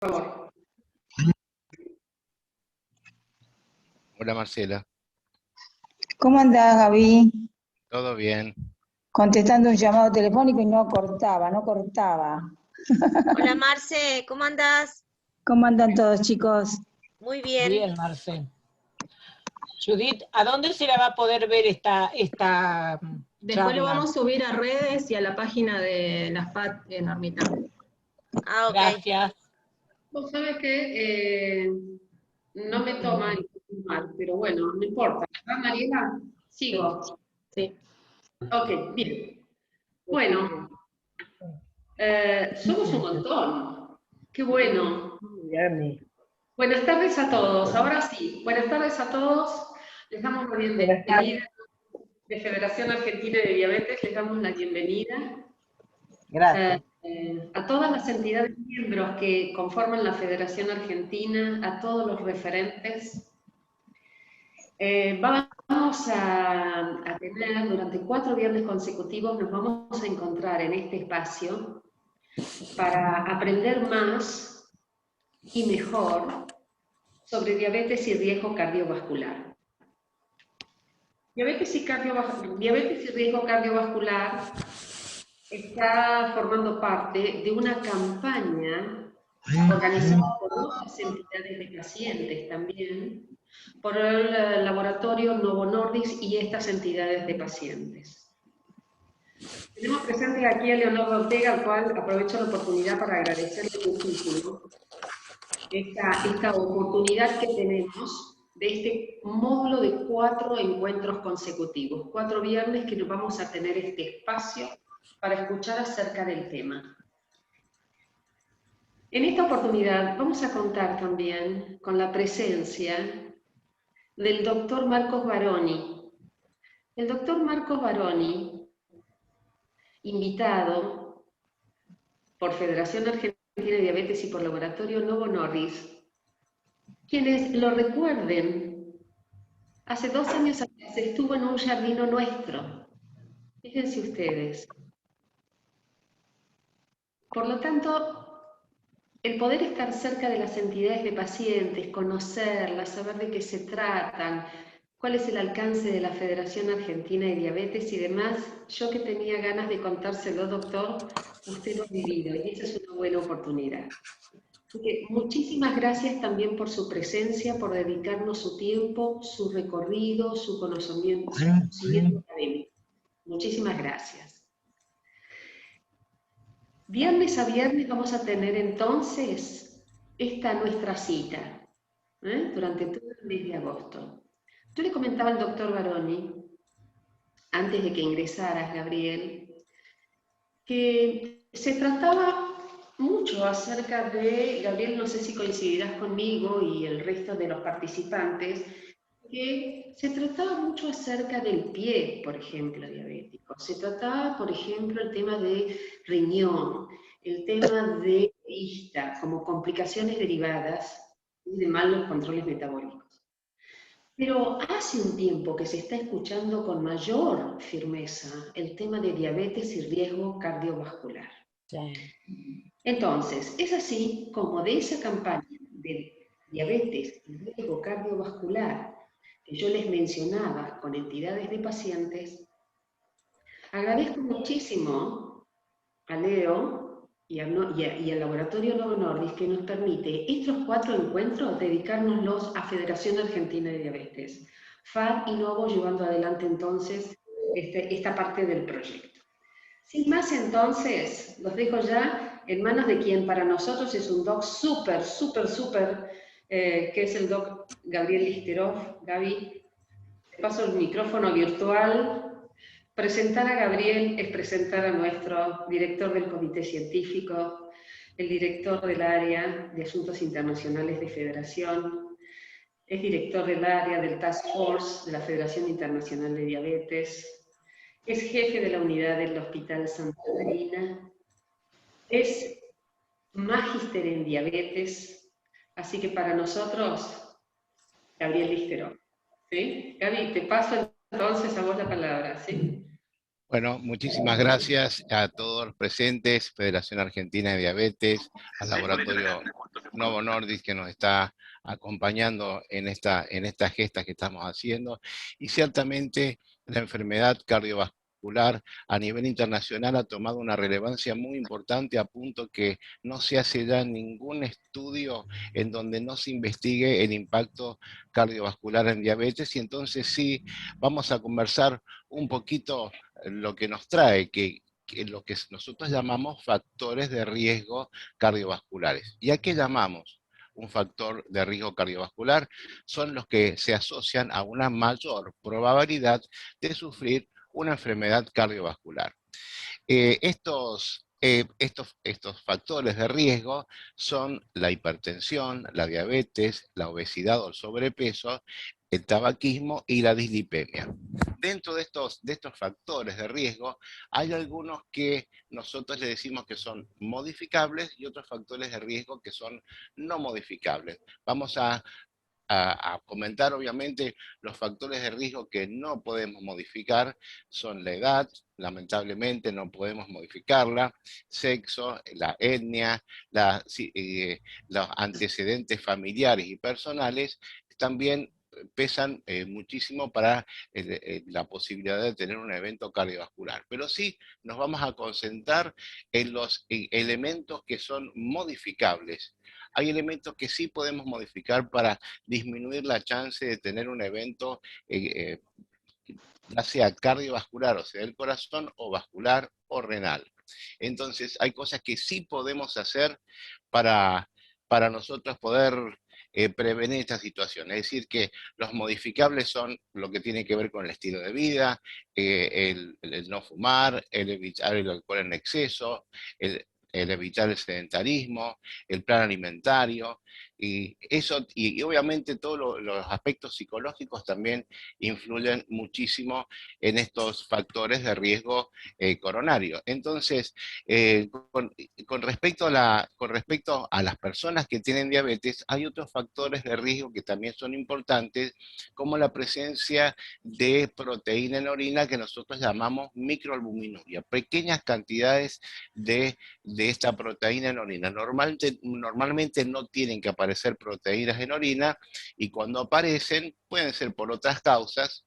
favor. Hola Marcela, ¿Cómo andás, Gaby? ¿todo bien? Contestando un llamado telefónico y no cortaba. Hola Marce, ¿cómo andás? ¿Cómo andan todos, chicos? Muy bien. Bien, Marce. Judith, ¿a dónde se la va a poder ver esta Después lo charla? vamos a subir a redes y a la página de las PAT en Ermita. Ah, ok. Gracias. Vos sabés que no me toma mal, pero bueno, no importa. ¿Verdad, Mariela? Sigo. Sí. Ok, bien. Bueno, somos un montón. Qué bueno. Buenas tardes a todos. Ahora sí, buenas tardes a todos. Les damos la bienvenida de Federación Argentina de Diabetes, les damos la bienvenida. Gracias. A todas las entidades miembros que conforman la Federación Argentina, a todos los referentes. Vamos a tener, durante 4 viernes consecutivos, nos vamos a encontrar en este espacio para aprender más y mejor sobre diabetes y riesgo cardiovascular. Diabetes y riesgo cardiovascular está formando parte de una campaña organizada por otras entidades de pacientes también, por el laboratorio Novo Nordisk y estas entidades de pacientes. Tenemos presente aquí a Leonardo Ortega, al cual aprovecho la oportunidad para agradecerle muchísimo esta oportunidad que tenemos de este módulo de 4 encuentros consecutivos, 4 viernes que nos vamos a tener este espacio para escuchar acerca del tema. En esta oportunidad vamos a contar también con la presencia del doctor Marcos Baroni. El doctor Marcos Baroni, invitado por Federación Argentina de Diabetes y por Laboratorio Novo Nordisk. Quienes lo recuerden, hace 2 años atrás estuvo en un jardino nuestro. Fíjense ustedes. Por lo tanto, el poder estar cerca de las entidades de pacientes, conocerlas, saber de qué se tratan, cuál es el alcance de la Federación Argentina de Diabetes y demás, yo que tenía ganas de contárselo, doctor, usted lo ha vivido y esa es una buena oportunidad. Así que muchísimas gracias también por su presencia, por dedicarnos su tiempo, su recorrido, su conocimiento académico. Muchísimas gracias. Viernes a viernes vamos a tener entonces esta nuestra cita, durante todo el mes de agosto. Yo le comentaba al doctor Baroni, antes de que ingresaras, Gabriel, que se trataba mucho acerca de, Gabriel, no sé si coincidirás conmigo y el resto de los participantes, que se trataba mucho acerca del pie, por ejemplo, diabético. Se trataba, por ejemplo, el tema de riñón, el tema de vista, como complicaciones derivadas de malos controles metabólicos. Pero hace un tiempo que se está escuchando con mayor firmeza el tema de diabetes y riesgo cardiovascular. Sí. Entonces, es así como de esa campaña de diabetes y riesgo cardiovascular que yo les mencionaba con entidades de pacientes, agradezco muchísimo a Leo y al Laboratorio Novo Nordisk que nos permite estos 4 encuentros dedicárnoslos a Federación Argentina de Diabetes, FAD y Novo llevando adelante entonces esta parte del proyecto. Sin más entonces, los dejo ya en manos de quien para nosotros es un doc súper, que es el doc Gabriel Listerov. Gaby, te paso el micrófono virtual. Presentar a Gabriel es presentar a nuestro director del comité científico, el director del área de asuntos internacionales de Federación, es director del área del Task Force de la Federación Internacional de Diabetes, es jefe de la unidad del Hospital Santa Marina, es magíster en diabetes, así que para nosotros, Gabriel Listerov. ¿Sí? Gaby, te paso entonces a vos la palabra, ¿sí? Bueno, muchísimas gracias a todos los presentes, Federación Argentina de Diabetes, al Laboratorio Novo Nordisk que nos está acompañando en esta gesta que estamos haciendo. Y ciertamente la enfermedad cardiovascular a nivel internacional ha tomado una relevancia muy importante, a punto que no se hace ya ningún estudio en donde no se investigue el impacto cardiovascular en diabetes. Y entonces sí, vamos a conversar un poquito lo que nos trae, que lo que nosotros llamamos factores de riesgo cardiovasculares. ¿Y a qué llamamos un factor de riesgo cardiovascular? Son los que se asocian a una mayor probabilidad de sufrir una enfermedad cardiovascular. Estos factores de riesgo son la hipertensión, la diabetes, la obesidad o el sobrepeso, el tabaquismo y la dislipemia. Dentro de estos factores de riesgo hay algunos que nosotros le decimos que son modificables y otros factores de riesgo que son no modificables. Vamos a comentar obviamente los factores de riesgo que no podemos modificar. Son la edad, lamentablemente no podemos modificarla, sexo, la etnia, los antecedentes familiares y personales también pesan muchísimo para la posibilidad de tener un evento cardiovascular. Pero sí nos vamos a concentrar en los elementos que son modificables. Hay elementos que sí podemos modificar para disminuir la chance de tener un evento, ya sea cardiovascular, o sea, del corazón, o vascular o renal. Entonces, hay cosas que sí podemos hacer para nosotros poder prevenir esta situación. Es decir, que los modificables son lo que tiene que ver con el estilo de vida, el no fumar, el evitar el alcohol en exceso, el evitar el sedentarismo, el plan alimentario, y eso, y obviamente todos los aspectos psicológicos también influyen muchísimo en estos factores de riesgo coronario. Entonces, con respecto a las personas que tienen diabetes, hay otros factores de riesgo que también son importantes, como la presencia de proteína en orina que nosotros llamamos microalbuminuria, pequeñas cantidades de esta proteína en orina. Normalmente no tienen que aparecer proteínas en orina, y cuando aparecen pueden ser por otras causas,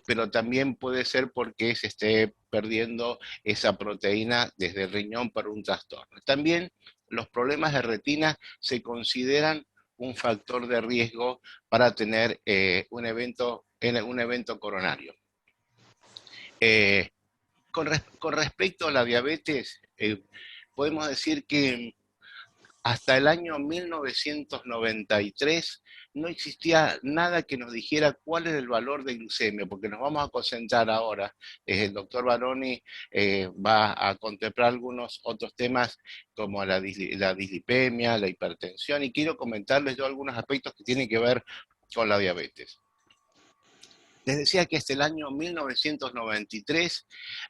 pero también puede ser porque se esté perdiendo esa proteína desde el riñón por un trastorno. También los problemas de retina se consideran un factor de riesgo para tener un evento coronario. Con respecto a la diabetes, podemos decir que hasta el año 1993 no existía nada que nos dijera cuál era el valor de glucemia, porque nos vamos a concentrar ahora. El doctor Baroni va a contemplar algunos otros temas como la dislipemia, la hipertensión, y quiero comentarles yo algunos aspectos que tienen que ver con la diabetes. Les decía que hasta el año 1993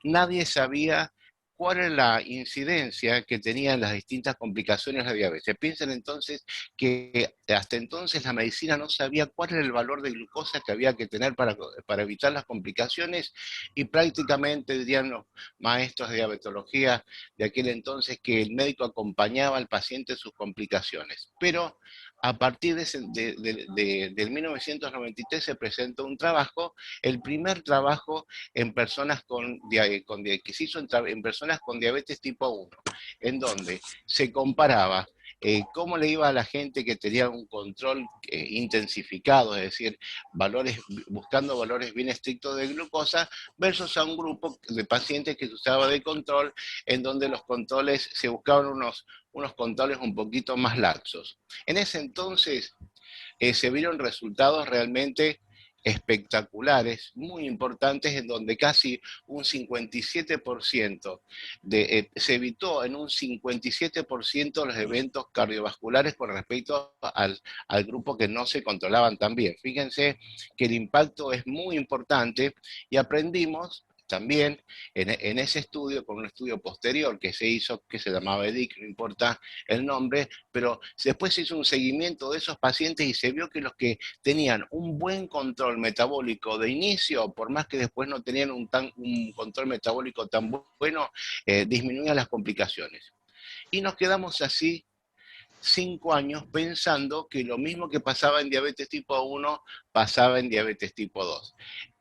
nadie sabía cuál es la incidencia que tenían las distintas complicaciones de la diabetes. Piensen entonces que hasta entonces la medicina no sabía cuál era el valor de glucosa que había que tener para evitar las complicaciones, y prácticamente dirían los maestros de diabetología de aquel entonces que el médico acompañaba al paciente en sus complicaciones. Pero a partir del 1993 se presentó un trabajo, el primer trabajo en personas que se hizo en personas con diabetes tipo 1, en donde se comparaba cómo le iba a la gente que tenía un control intensificado, es decir, buscando valores bien estrictos de glucosa, versus a un grupo de pacientes que se usaba de control, en donde los controles se buscaban unos controles un poquito más laxos. En ese entonces se vieron resultados realmente espectaculares, muy importantes, en donde casi un 57% se evitó en un 57% los eventos cardiovasculares con respecto al grupo que no se controlaban tan bien. Fíjense que el impacto es muy importante, y aprendimos también en ese estudio, con un estudio posterior que se hizo, que se llamaba EDIC, no importa el nombre, pero después se hizo un seguimiento de esos pacientes y se vio que los que tenían un buen control metabólico de inicio, por más que después no tenían un control metabólico tan bueno, disminuían las complicaciones. Y nos quedamos así 5 años pensando que lo mismo que pasaba en diabetes tipo 1 pasaba en diabetes tipo 2.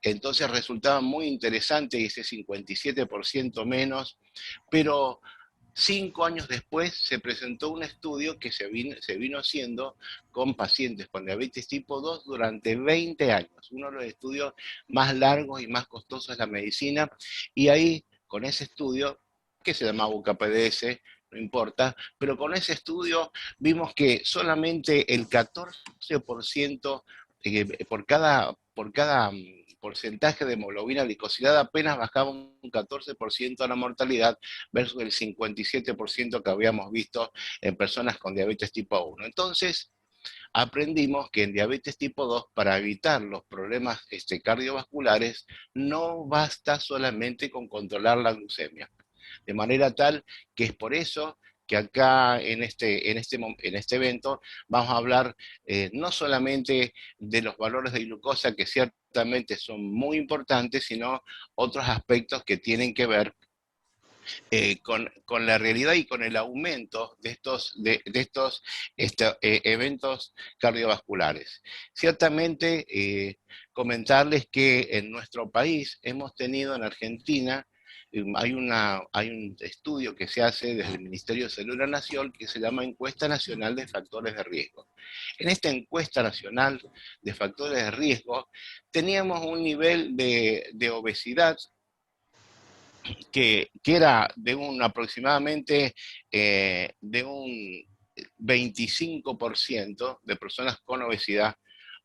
Entonces resultaba muy interesante ese 57% menos, pero 5 años después se presentó un estudio que se vino haciendo con pacientes con diabetes tipo 2 durante 20 años, uno de los estudios más largos y más costosos de la medicina, y ahí con ese estudio, que se llamaba UKPDS, no importa, pero con ese estudio vimos que solamente el 14% por cada porcentaje de hemoglobina glicosilada apenas bajaba un 14% la mortalidad versus el 57% que habíamos visto en personas con diabetes tipo 1. Entonces, aprendimos que en diabetes tipo 2, para evitar los problemas cardiovasculares, no basta solamente con controlar la glucemia. De manera tal que es por eso que acá en este evento vamos a hablar no solamente de los valores de glucosa, que ciertamente son muy importantes, sino otros aspectos que tienen que ver con la realidad y con el aumento de estos eventos cardiovasculares. Ciertamente, comentarles que en nuestro país hemos tenido en Argentina, hay un estudio que se hace desde el Ministerio de Salud de la Nación que se llama Encuesta Nacional de Factores de Riesgo. En esta encuesta nacional de factores de riesgo teníamos un nivel de obesidad que era de un aproximadamente de un 25% de personas con obesidad,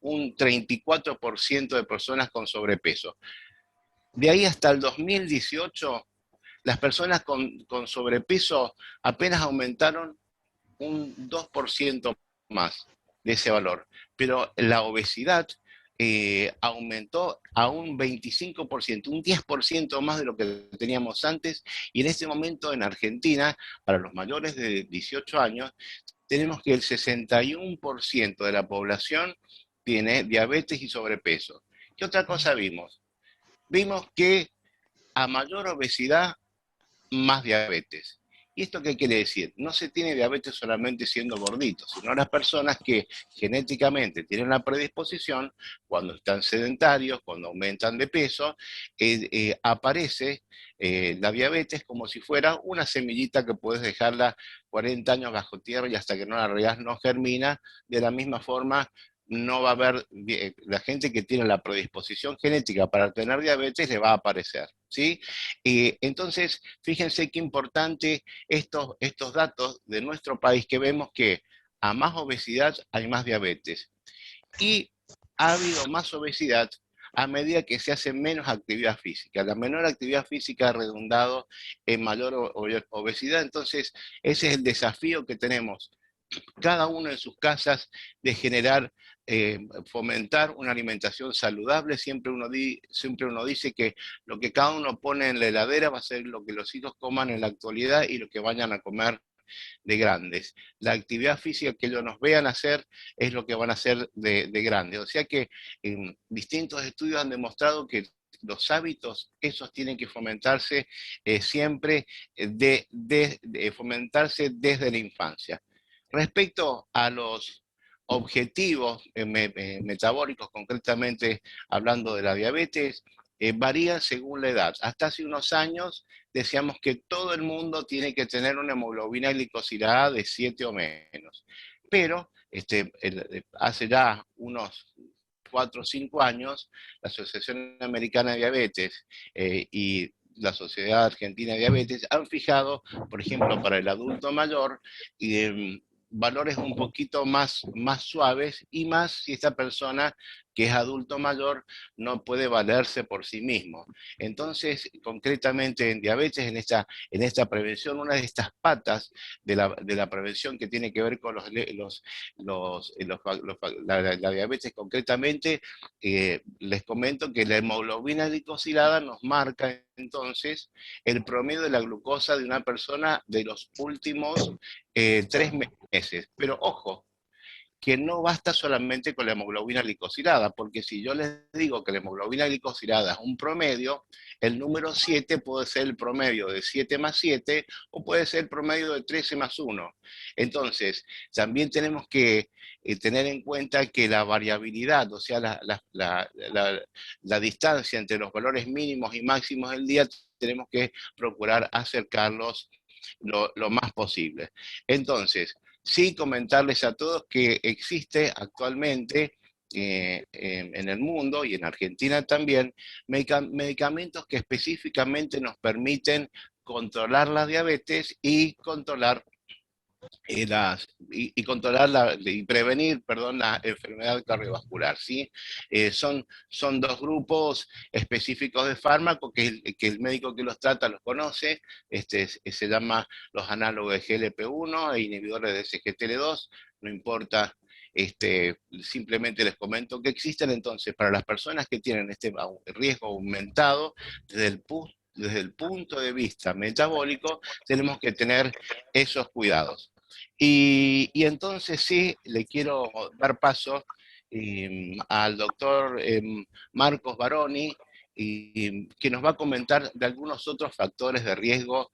un 34% de personas con sobrepeso. De ahí hasta el 2018, las personas con sobrepeso apenas aumentaron un 2% más de ese valor, pero la obesidad aumentó a un 25%, un 10% más de lo que teníamos antes, y en este momento en Argentina, para los mayores de 18 años, tenemos que el 61% de la población tiene diabetes y sobrepeso. ¿Qué otra cosa vimos? Vimos que a mayor obesidad, más diabetes. ¿Y esto qué quiere decir? No se tiene diabetes solamente siendo gordito, sino las personas que genéticamente tienen la predisposición, cuando están sedentarios, cuando aumentan de peso, aparece la diabetes como si fuera una semillita que puedes dejarla 40 años bajo tierra y hasta que no la riegas no germina. De la misma forma, no va a haber, la gente que tiene la predisposición genética para tener diabetes le va a aparecer, ¿sí? Entonces, fíjense qué importante estos datos de nuestro país, que vemos que a más obesidad hay más diabetes. Y ha habido más obesidad a medida que se hace menos actividad física. La menor actividad física ha redundado en mayor obesidad. Entonces, ese es el desafío que tenemos cada uno en sus casas, de generar, fomentar una alimentación saludable. Siempre uno dice que lo que cada uno pone en la heladera va a ser lo que los hijos coman en la actualidad y lo que vayan a comer de grandes. La actividad física que ellos nos vean hacer es lo que van a hacer de grandes. O sea que distintos estudios han demostrado que los hábitos, esos tienen que fomentarse siempre, fomentarse desde la infancia. Respecto a los objetivos metabólicos, concretamente hablando de la diabetes, varían según la edad. Hasta hace unos años decíamos que todo el mundo tiene que tener una hemoglobina glicosilada de 7 o menos. Pero hace ya unos 4 o 5 años, la Asociación Americana de Diabetes y la Sociedad Argentina de Diabetes han fijado, por ejemplo, para el adulto mayor, valores un poquito más suaves, y más si esta persona que es adulto mayor, no puede valerse por sí mismo. Entonces, concretamente en diabetes, en esta prevención, una de estas patas de la prevención que tiene que ver con la diabetes concretamente, les comento que la hemoglobina glicosilada nos marca entonces el promedio de la glucosa de una persona de los últimos 3 meses. Pero ojo, que no basta solamente con la hemoglobina glicosilada, porque si yo les digo que la hemoglobina glicosilada es un promedio, el número 7 puede ser el promedio de 7 más 7, o puede ser el promedio de 13 más 1. Entonces, también tenemos que tener en cuenta que la variabilidad, o sea, la distancia entre los valores mínimos y máximos del día, tenemos que procurar acercarlos lo más posible. Entonces, sí comentarles a todos que existe actualmente en el mundo y en Argentina también medicamentos que específicamente nos permiten controlar la diabetes y controlar y prevenir, perdón, la enfermedad cardiovascular, ¿sí? Son 2 grupos específicos de fármacos que el médico que los trata los conoce, se llama los análogos de GLP-1 e inhibidores de SGLT2, no importa, simplemente les comento que existen. Entonces, para las personas que tienen este riesgo aumentado, desde el punto de vista metabólico, tenemos que tener esos cuidados. Y entonces sí, le quiero dar paso al doctor Marcos Baroni, que nos va a comentar de algunos otros factores de riesgo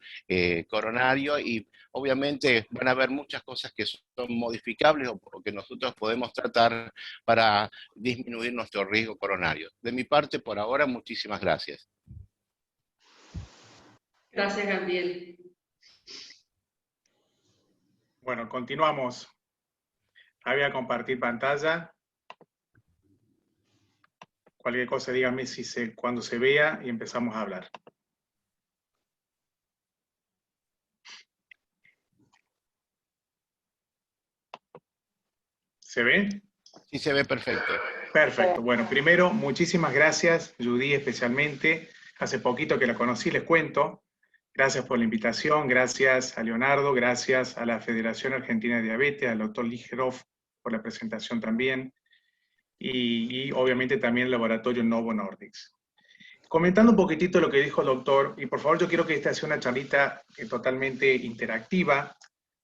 coronario, y obviamente van a haber muchas cosas que son modificables o que nosotros podemos tratar para disminuir nuestro riesgo coronario. De mi parte, por ahora, muchísimas gracias. Gracias, Gabriel. Bueno, continuamos. Voy a compartir pantalla. Cualquier cosa díganme cuando se vea y empezamos a hablar. ¿Se ve? Sí, se ve perfecto. Perfecto. Bueno, primero, muchísimas gracias, Judy especialmente. Hace poquito que la conocí, les cuento. Gracias por la invitación, gracias a Leonardo, gracias a la Federación Argentina de Diabetes, al doctor Ligerov por la presentación también, y obviamente también el laboratorio Novo Nordisk. Comentando un poquitito lo que dijo el doctor, y por favor yo quiero que esta sea una charlita totalmente interactiva.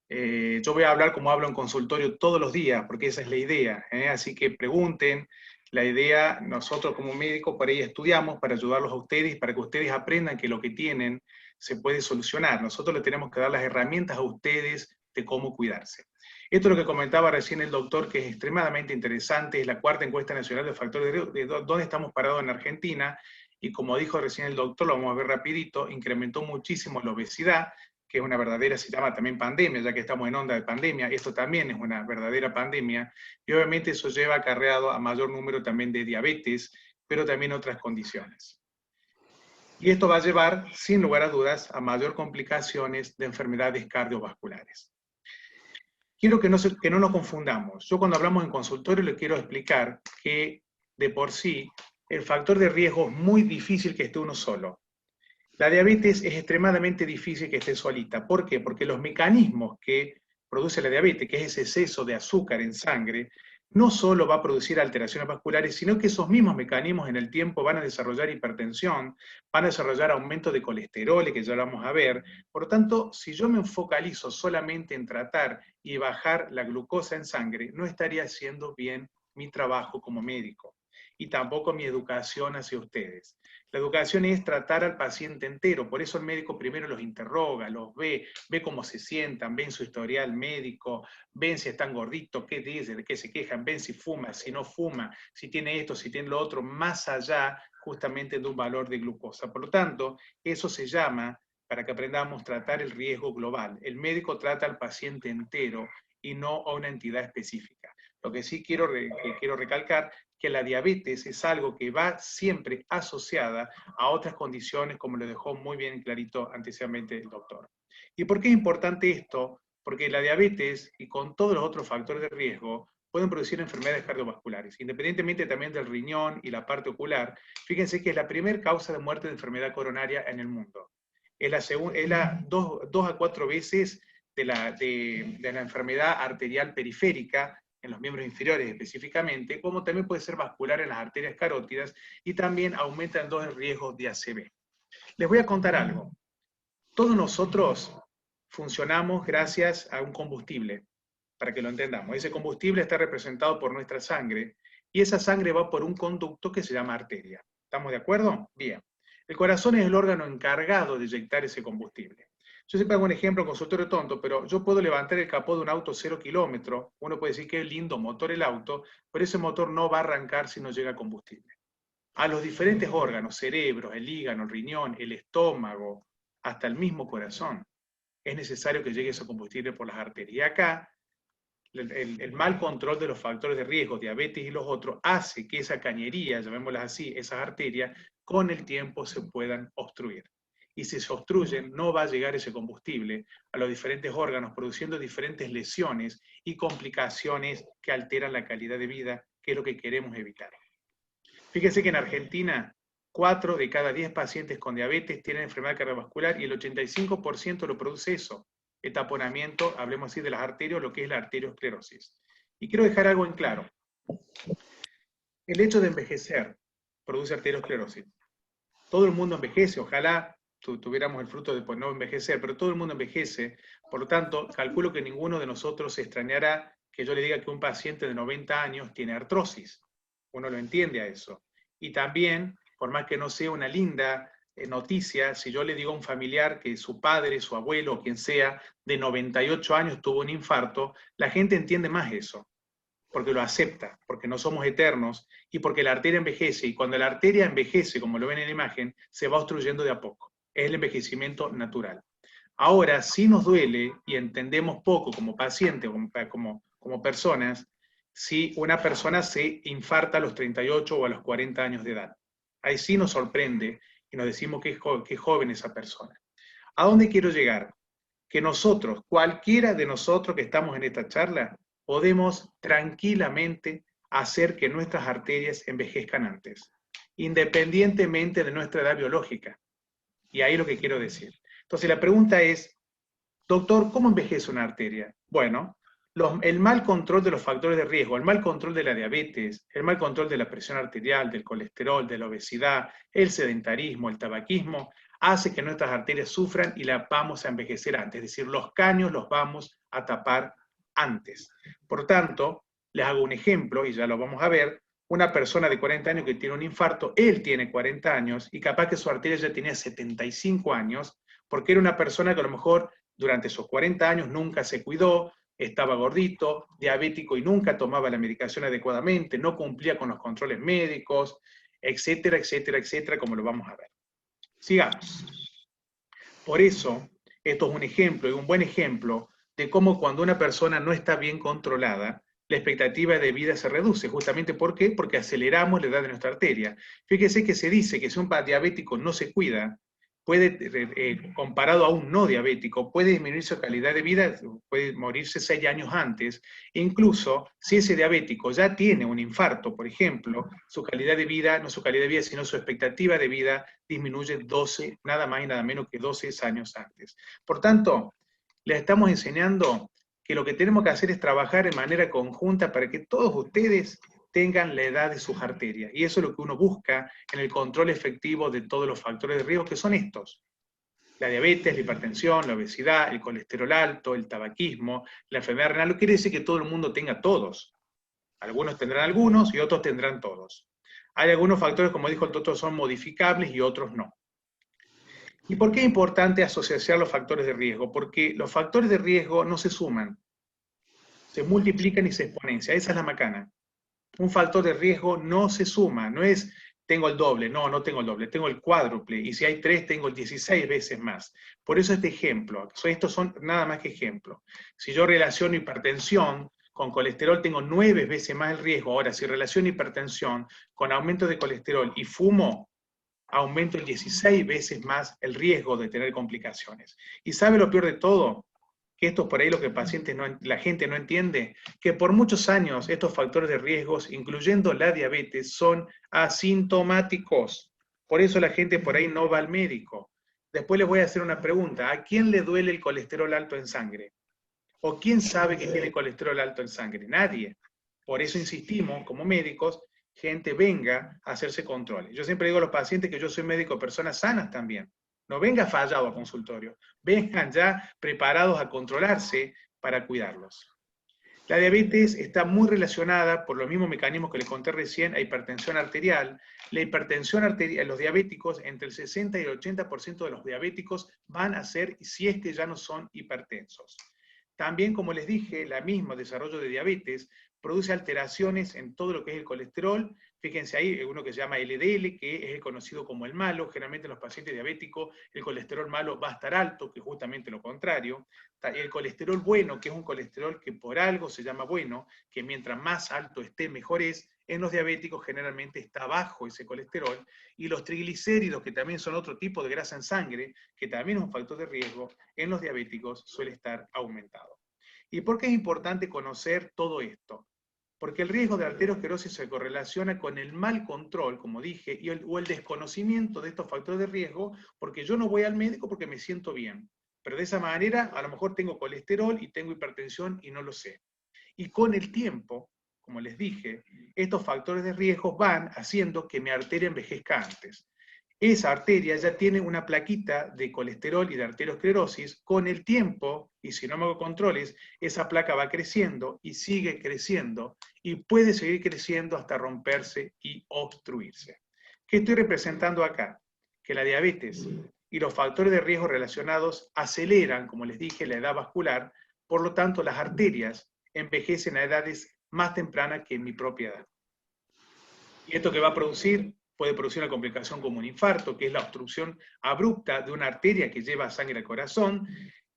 Yo voy a hablar como hablo en consultorio todos los días, porque esa es la idea, así que pregunten. La idea, nosotros como médicos por ahí estudiamos para ayudarlos a ustedes, para que ustedes aprendan que lo que tienen se puede solucionar. Nosotros les tenemos que dar las herramientas a ustedes de cómo cuidarse. Esto es lo que comentaba recién el doctor, que es extremadamente interesante, es la 4ª encuesta nacional de factores de riesgo, de dónde estamos parados en Argentina, y como dijo recién el doctor, lo vamos a ver rapidito, incrementó muchísimo la obesidad, que es una verdadera, se llama también pandemia, ya que estamos en onda de pandemia, esto también es una verdadera pandemia, y obviamente eso lleva acarreado a mayor número también de diabetes, pero también otras condiciones. Y esto va a llevar, sin lugar a dudas, a mayor complicaciones de enfermedades cardiovasculares. Quiero que no nos confundamos. Yo cuando hablamos en consultorio les quiero explicar que de por sí el factor de riesgo es muy difícil que esté uno solo. La diabetes es extremadamente difícil que esté solita. ¿Por qué? Porque los mecanismos que produce la diabetes, que es ese exceso de azúcar en sangre, no solo va a producir alteraciones vasculares, sino que esos mismos mecanismos en el tiempo van a desarrollar hipertensión, van a desarrollar aumento de colesterol, que ya lo vamos a ver. Por lo tanto, si yo me focalizo solamente en tratar y bajar la glucosa en sangre, no estaría haciendo bien mi trabajo como médico, y tampoco mi educación hacia ustedes. La educación es tratar al paciente entero, por eso el médico primero los interroga, los ve cómo se sientan, ven su historial médico, ven si están gorditos, qué dicen, de qué se quejan, ven si fuma, si no fuma, si tiene esto, si tiene lo otro, más allá justamente de un valor de glucosa. Por lo tanto, eso se llama, para que aprendamos, tratar el riesgo global. El médico trata al paciente entero y no a una entidad específica. Lo que sí quiero recalcar, que la diabetes es algo que va siempre asociada a otras condiciones, como lo dejó muy bien clarito anteriormente el doctor. ¿Y por qué es importante esto? Porque la diabetes, y con todos los otros factores de riesgo, pueden producir enfermedades cardiovasculares, independientemente también del riñón y la parte ocular. Fíjense que es la primera causa de muerte de enfermedad coronaria en el mundo. Es la 2 a 4 veces de la enfermedad arterial periférica, en los miembros inferiores específicamente, como también puede ser vascular en las arterias carótidas, y también aumenta en 2 el riesgo de ACV. Les voy a contar algo. Todos nosotros funcionamos gracias a un combustible, para que lo entendamos. Ese combustible está representado por nuestra sangre, y esa sangre va por un conducto que se llama arteria. ¿Estamos de acuerdo? Bien. El corazón es el órgano encargado de inyectar ese combustible. Yo siempre hago un ejemplo, consultorio tonto, pero yo puedo levantar el capó de un auto 0 kilómetros, uno puede decir que es lindo motor el auto, pero ese motor no va a arrancar si no llega combustible. A los diferentes órganos, cerebro, el hígado, el riñón, el estómago, hasta el mismo corazón, es necesario que llegue ese combustible por las arterias. Y acá, el mal control de los factores de riesgo, diabetes y los otros, hace que esa cañería, llamémoslas así, esas arterias, con el tiempo se puedan obstruir. Y si se obstruyen, no va a llegar ese combustible a los diferentes órganos, produciendo diferentes lesiones y complicaciones que alteran la calidad de vida, que es lo que queremos evitar. Fíjense que en Argentina, 4 de cada 10 pacientes con diabetes tienen enfermedad cardiovascular y el 85% lo produce eso, el taponamiento, hablemos así de las arterias, lo que es la arteriosclerosis. Y quiero dejar algo en claro. El hecho de envejecer produce arteriosclerosis. Todo el mundo envejece, ojalá tuviéramos el fruto de no envejecer, pero todo el mundo envejece, por lo tanto, calculo que ninguno de nosotros se extrañará que yo le diga que un paciente de 90 años tiene artrosis. Uno lo entiende a eso. Y también, por más que no sea una linda noticia, si yo le digo a un familiar que su padre, su abuelo, o quien sea, de 98 años tuvo un infarto, la gente entiende más eso, porque lo acepta, porque no somos eternos, y porque la arteria envejece, y cuando la arteria envejece, como lo ven en la imagen, se va obstruyendo de a poco. Es el envejecimiento natural. Ahora, sí nos duele, y entendemos poco como pacientes, como personas, si una persona se infarta a los 38 o a los 40 años de edad. Ahí sí nos sorprende, y nos decimos que es joven esa persona. ¿A dónde quiero llegar? Que nosotros, cualquiera de nosotros que estamos en esta charla, podemos tranquilamente hacer que nuestras arterias envejezcan antes, independientemente de nuestra edad biológica. Y ahí es lo que quiero decir. Entonces la pregunta es, doctor, ¿cómo envejece una arteria? Bueno, el mal control de los factores de riesgo, el mal control de la diabetes, el mal control de la presión arterial, del colesterol, de la obesidad, el sedentarismo, el tabaquismo, hace que nuestras arterias sufran y las vamos a envejecer antes. Es decir, los caños los vamos a tapar antes. Por tanto, les hago un ejemplo, y ya lo vamos a ver. Una persona de 40 años que tiene un infarto, él tiene 40 años, y capaz que su arteria ya tenía 75 años, porque era una persona que a lo mejor durante esos 40 años nunca se cuidó, estaba gordito, diabético y nunca tomaba la medicación adecuadamente, no cumplía con los controles médicos, etcétera, etcétera, etcétera, como lo vamos a ver. Sigamos. Por eso, esto es un ejemplo, y un buen ejemplo, de cómo cuando una persona no está bien controlada, la expectativa de vida se reduce. Justamente, ¿por qué? Porque aceleramos la edad de nuestra arteria. Fíjese que se dice que si un diabético no se cuida, puede, comparado a un no diabético, puede disminuir su calidad de vida, puede morirse 6 años antes. E incluso, si ese diabético ya tiene un infarto, por ejemplo, su calidad de vida, no su calidad de vida, sino su expectativa de vida, disminuye 12, nada más y nada menos que 12 años antes. Por tanto, les estamos enseñando que lo que tenemos que hacer es trabajar de manera conjunta para que todos ustedes tengan la edad de sus arterias. Y eso es lo que uno busca en el control efectivo de todos los factores de riesgo, que son estos. La diabetes, la hipertensión, la obesidad, el colesterol alto, el tabaquismo, la enfermedad renal. No quiere decir que todo el mundo tenga todos. Algunos tendrán algunos y otros tendrán todos. Hay algunos factores, como dijo el doctor, son modificables y otros no. ¿Y por qué es importante asociar los factores de riesgo? Porque los factores de riesgo no se suman, se multiplican y se exponencian. Esa es la macana. Un factor de riesgo no se suma, no es tengo el doble, no tengo el doble, tengo el cuádruple, y si hay 3 tengo el 16 veces más. Por eso este ejemplo, estos son nada más que ejemplos. Si yo relaciono hipertensión con colesterol, tengo 9 veces más el riesgo. Ahora, si relaciono hipertensión con aumento de colesterol y fumo, aumento el 16 veces más el riesgo de tener complicaciones. ¿Y sabe lo peor de todo? que esto es por ahí lo que la gente no entiende, que por muchos años estos factores de riesgos, incluyendo la diabetes, son asintomáticos. Por eso la gente por ahí no va al médico. Después les voy a hacer una pregunta. ¿A quién le duele el colesterol alto en sangre? ¿O quién sabe que tiene colesterol alto en sangre? Nadie. Por eso insistimos, como médicos, gente venga a hacerse controles. Yo siempre digo a los pacientes que yo soy médico de personas sanas también. No venga fallado al consultorio. Vengan ya preparados a controlarse para cuidarlos. La diabetes está muy relacionada, por los mismos mecanismos que les conté recién, a hipertensión arterial. La hipertensión arterial, los diabéticos, entre el 60 y el 80% de los diabéticos van a ser, si es que ya no son hipertensos. También, como les dije, el mismo desarrollo de diabetes produce alteraciones en todo lo que es el colesterol. Fíjense ahí, uno que se llama LDL, que es el conocido como el malo. Generalmente en los pacientes diabéticos el colesterol malo va a estar alto, que es justamente lo contrario. El colesterol bueno, que es un colesterol que por algo se llama bueno, que mientras más alto esté, mejor es. En los diabéticos generalmente está bajo ese colesterol. Y los triglicéridos, que también son otro tipo de grasa en sangre, que también es un factor de riesgo, en los diabéticos suele estar aumentado. ¿Y por qué es importante conocer todo esto? Porque el riesgo de arteriosclerosis se correlaciona con el mal control, como dije, o el desconocimiento de estos factores de riesgo, porque yo no voy al médico porque me siento bien. Pero de esa manera, a lo mejor tengo colesterol y tengo hipertensión y no lo sé. Y con el tiempo, como les dije, estos factores de riesgo van haciendo que mi arteria envejezca antes. Esa arteria ya tiene una plaquita de colesterol y de arteriosclerosis. Con el tiempo, y si no me hago controles, esa placa va creciendo y sigue creciendo y puede seguir creciendo hasta romperse y obstruirse. ¿Qué estoy representando acá? Que la diabetes y los factores de riesgo relacionados aceleran, como les dije, la edad vascular, por lo tanto las arterias envejecen a edades más tempranas que en mi propia edad. ¿Y esto qué va a producir? Puede producir una complicación como un infarto, que es la obstrucción abrupta de una arteria que lleva sangre al corazón.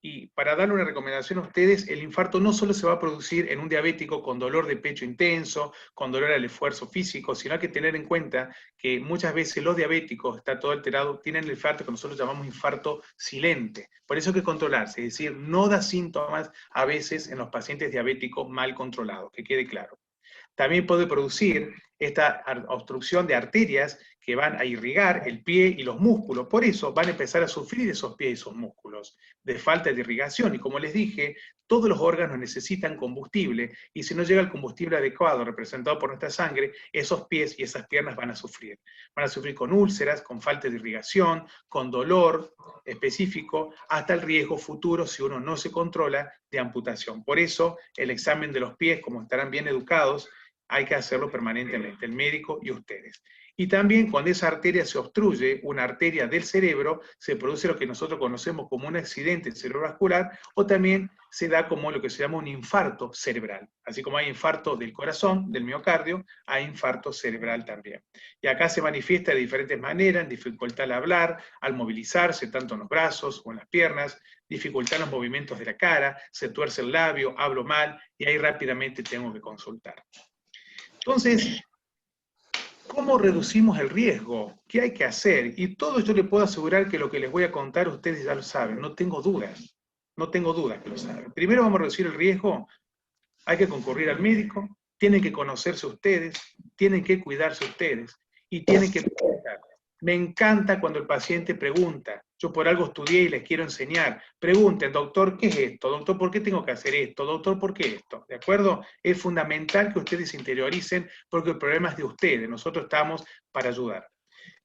Y para darle una recomendación a ustedes, el infarto no solo se va a producir en un diabético con dolor de pecho intenso, con dolor al esfuerzo físico, sino hay que tener en cuenta que muchas veces los diabéticos, está todo alterado, tienen el infarto que nosotros llamamos infarto silente. Por eso hay que controlarse, es decir, no da síntomas a veces en los pacientes diabéticos mal controlados, que quede claro. También puede producir esta obstrucción de arterias que van a irrigar el pie y los músculos. Por eso van a empezar a sufrir esos pies y esos músculos de falta de irrigación. Y como les dije, todos los órganos necesitan combustible y si no llega el combustible adecuado representado por nuestra sangre, esos pies y esas piernas van a sufrir. Van a sufrir con úlceras, con falta de irrigación, con dolor específico, hasta el riesgo futuro, si uno no se controla, de amputación. Por eso el examen de los pies, como estarán bien educados, hay que hacerlo permanentemente, el médico y ustedes. Y también cuando esa arteria se obstruye, una arteria del cerebro, se produce lo que nosotros conocemos como un accidente cerebrovascular, o también se da como lo que se llama un infarto cerebral. Así como hay infarto del corazón, del miocardio, hay infarto cerebral también. Y acá se manifiesta de diferentes maneras, en dificultad al hablar, al movilizarse, tanto en los brazos o en las piernas, dificultad en los movimientos de la cara, se tuerce el labio, hablo mal, y ahí rápidamente tengo que consultar. Entonces, ¿cómo reducimos el riesgo? ¿Qué hay que hacer? Y todo esto les puedo asegurar que lo que les voy a contar ustedes ya lo saben, no tengo dudas que lo saben. Primero vamos a reducir el riesgo, hay que concurrir al médico, tienen que conocerse ustedes, tienen que cuidarse ustedes y tienen que preguntar. Me encanta cuando el paciente pregunta. Yo por algo estudié y les quiero enseñar. Pregunten, doctor, ¿qué es esto? Doctor, ¿por qué tengo que hacer esto? Doctor, ¿por qué esto? ¿De acuerdo? Es fundamental que ustedes se interioricen porque el problema es de ustedes. Nosotros estamos para ayudar.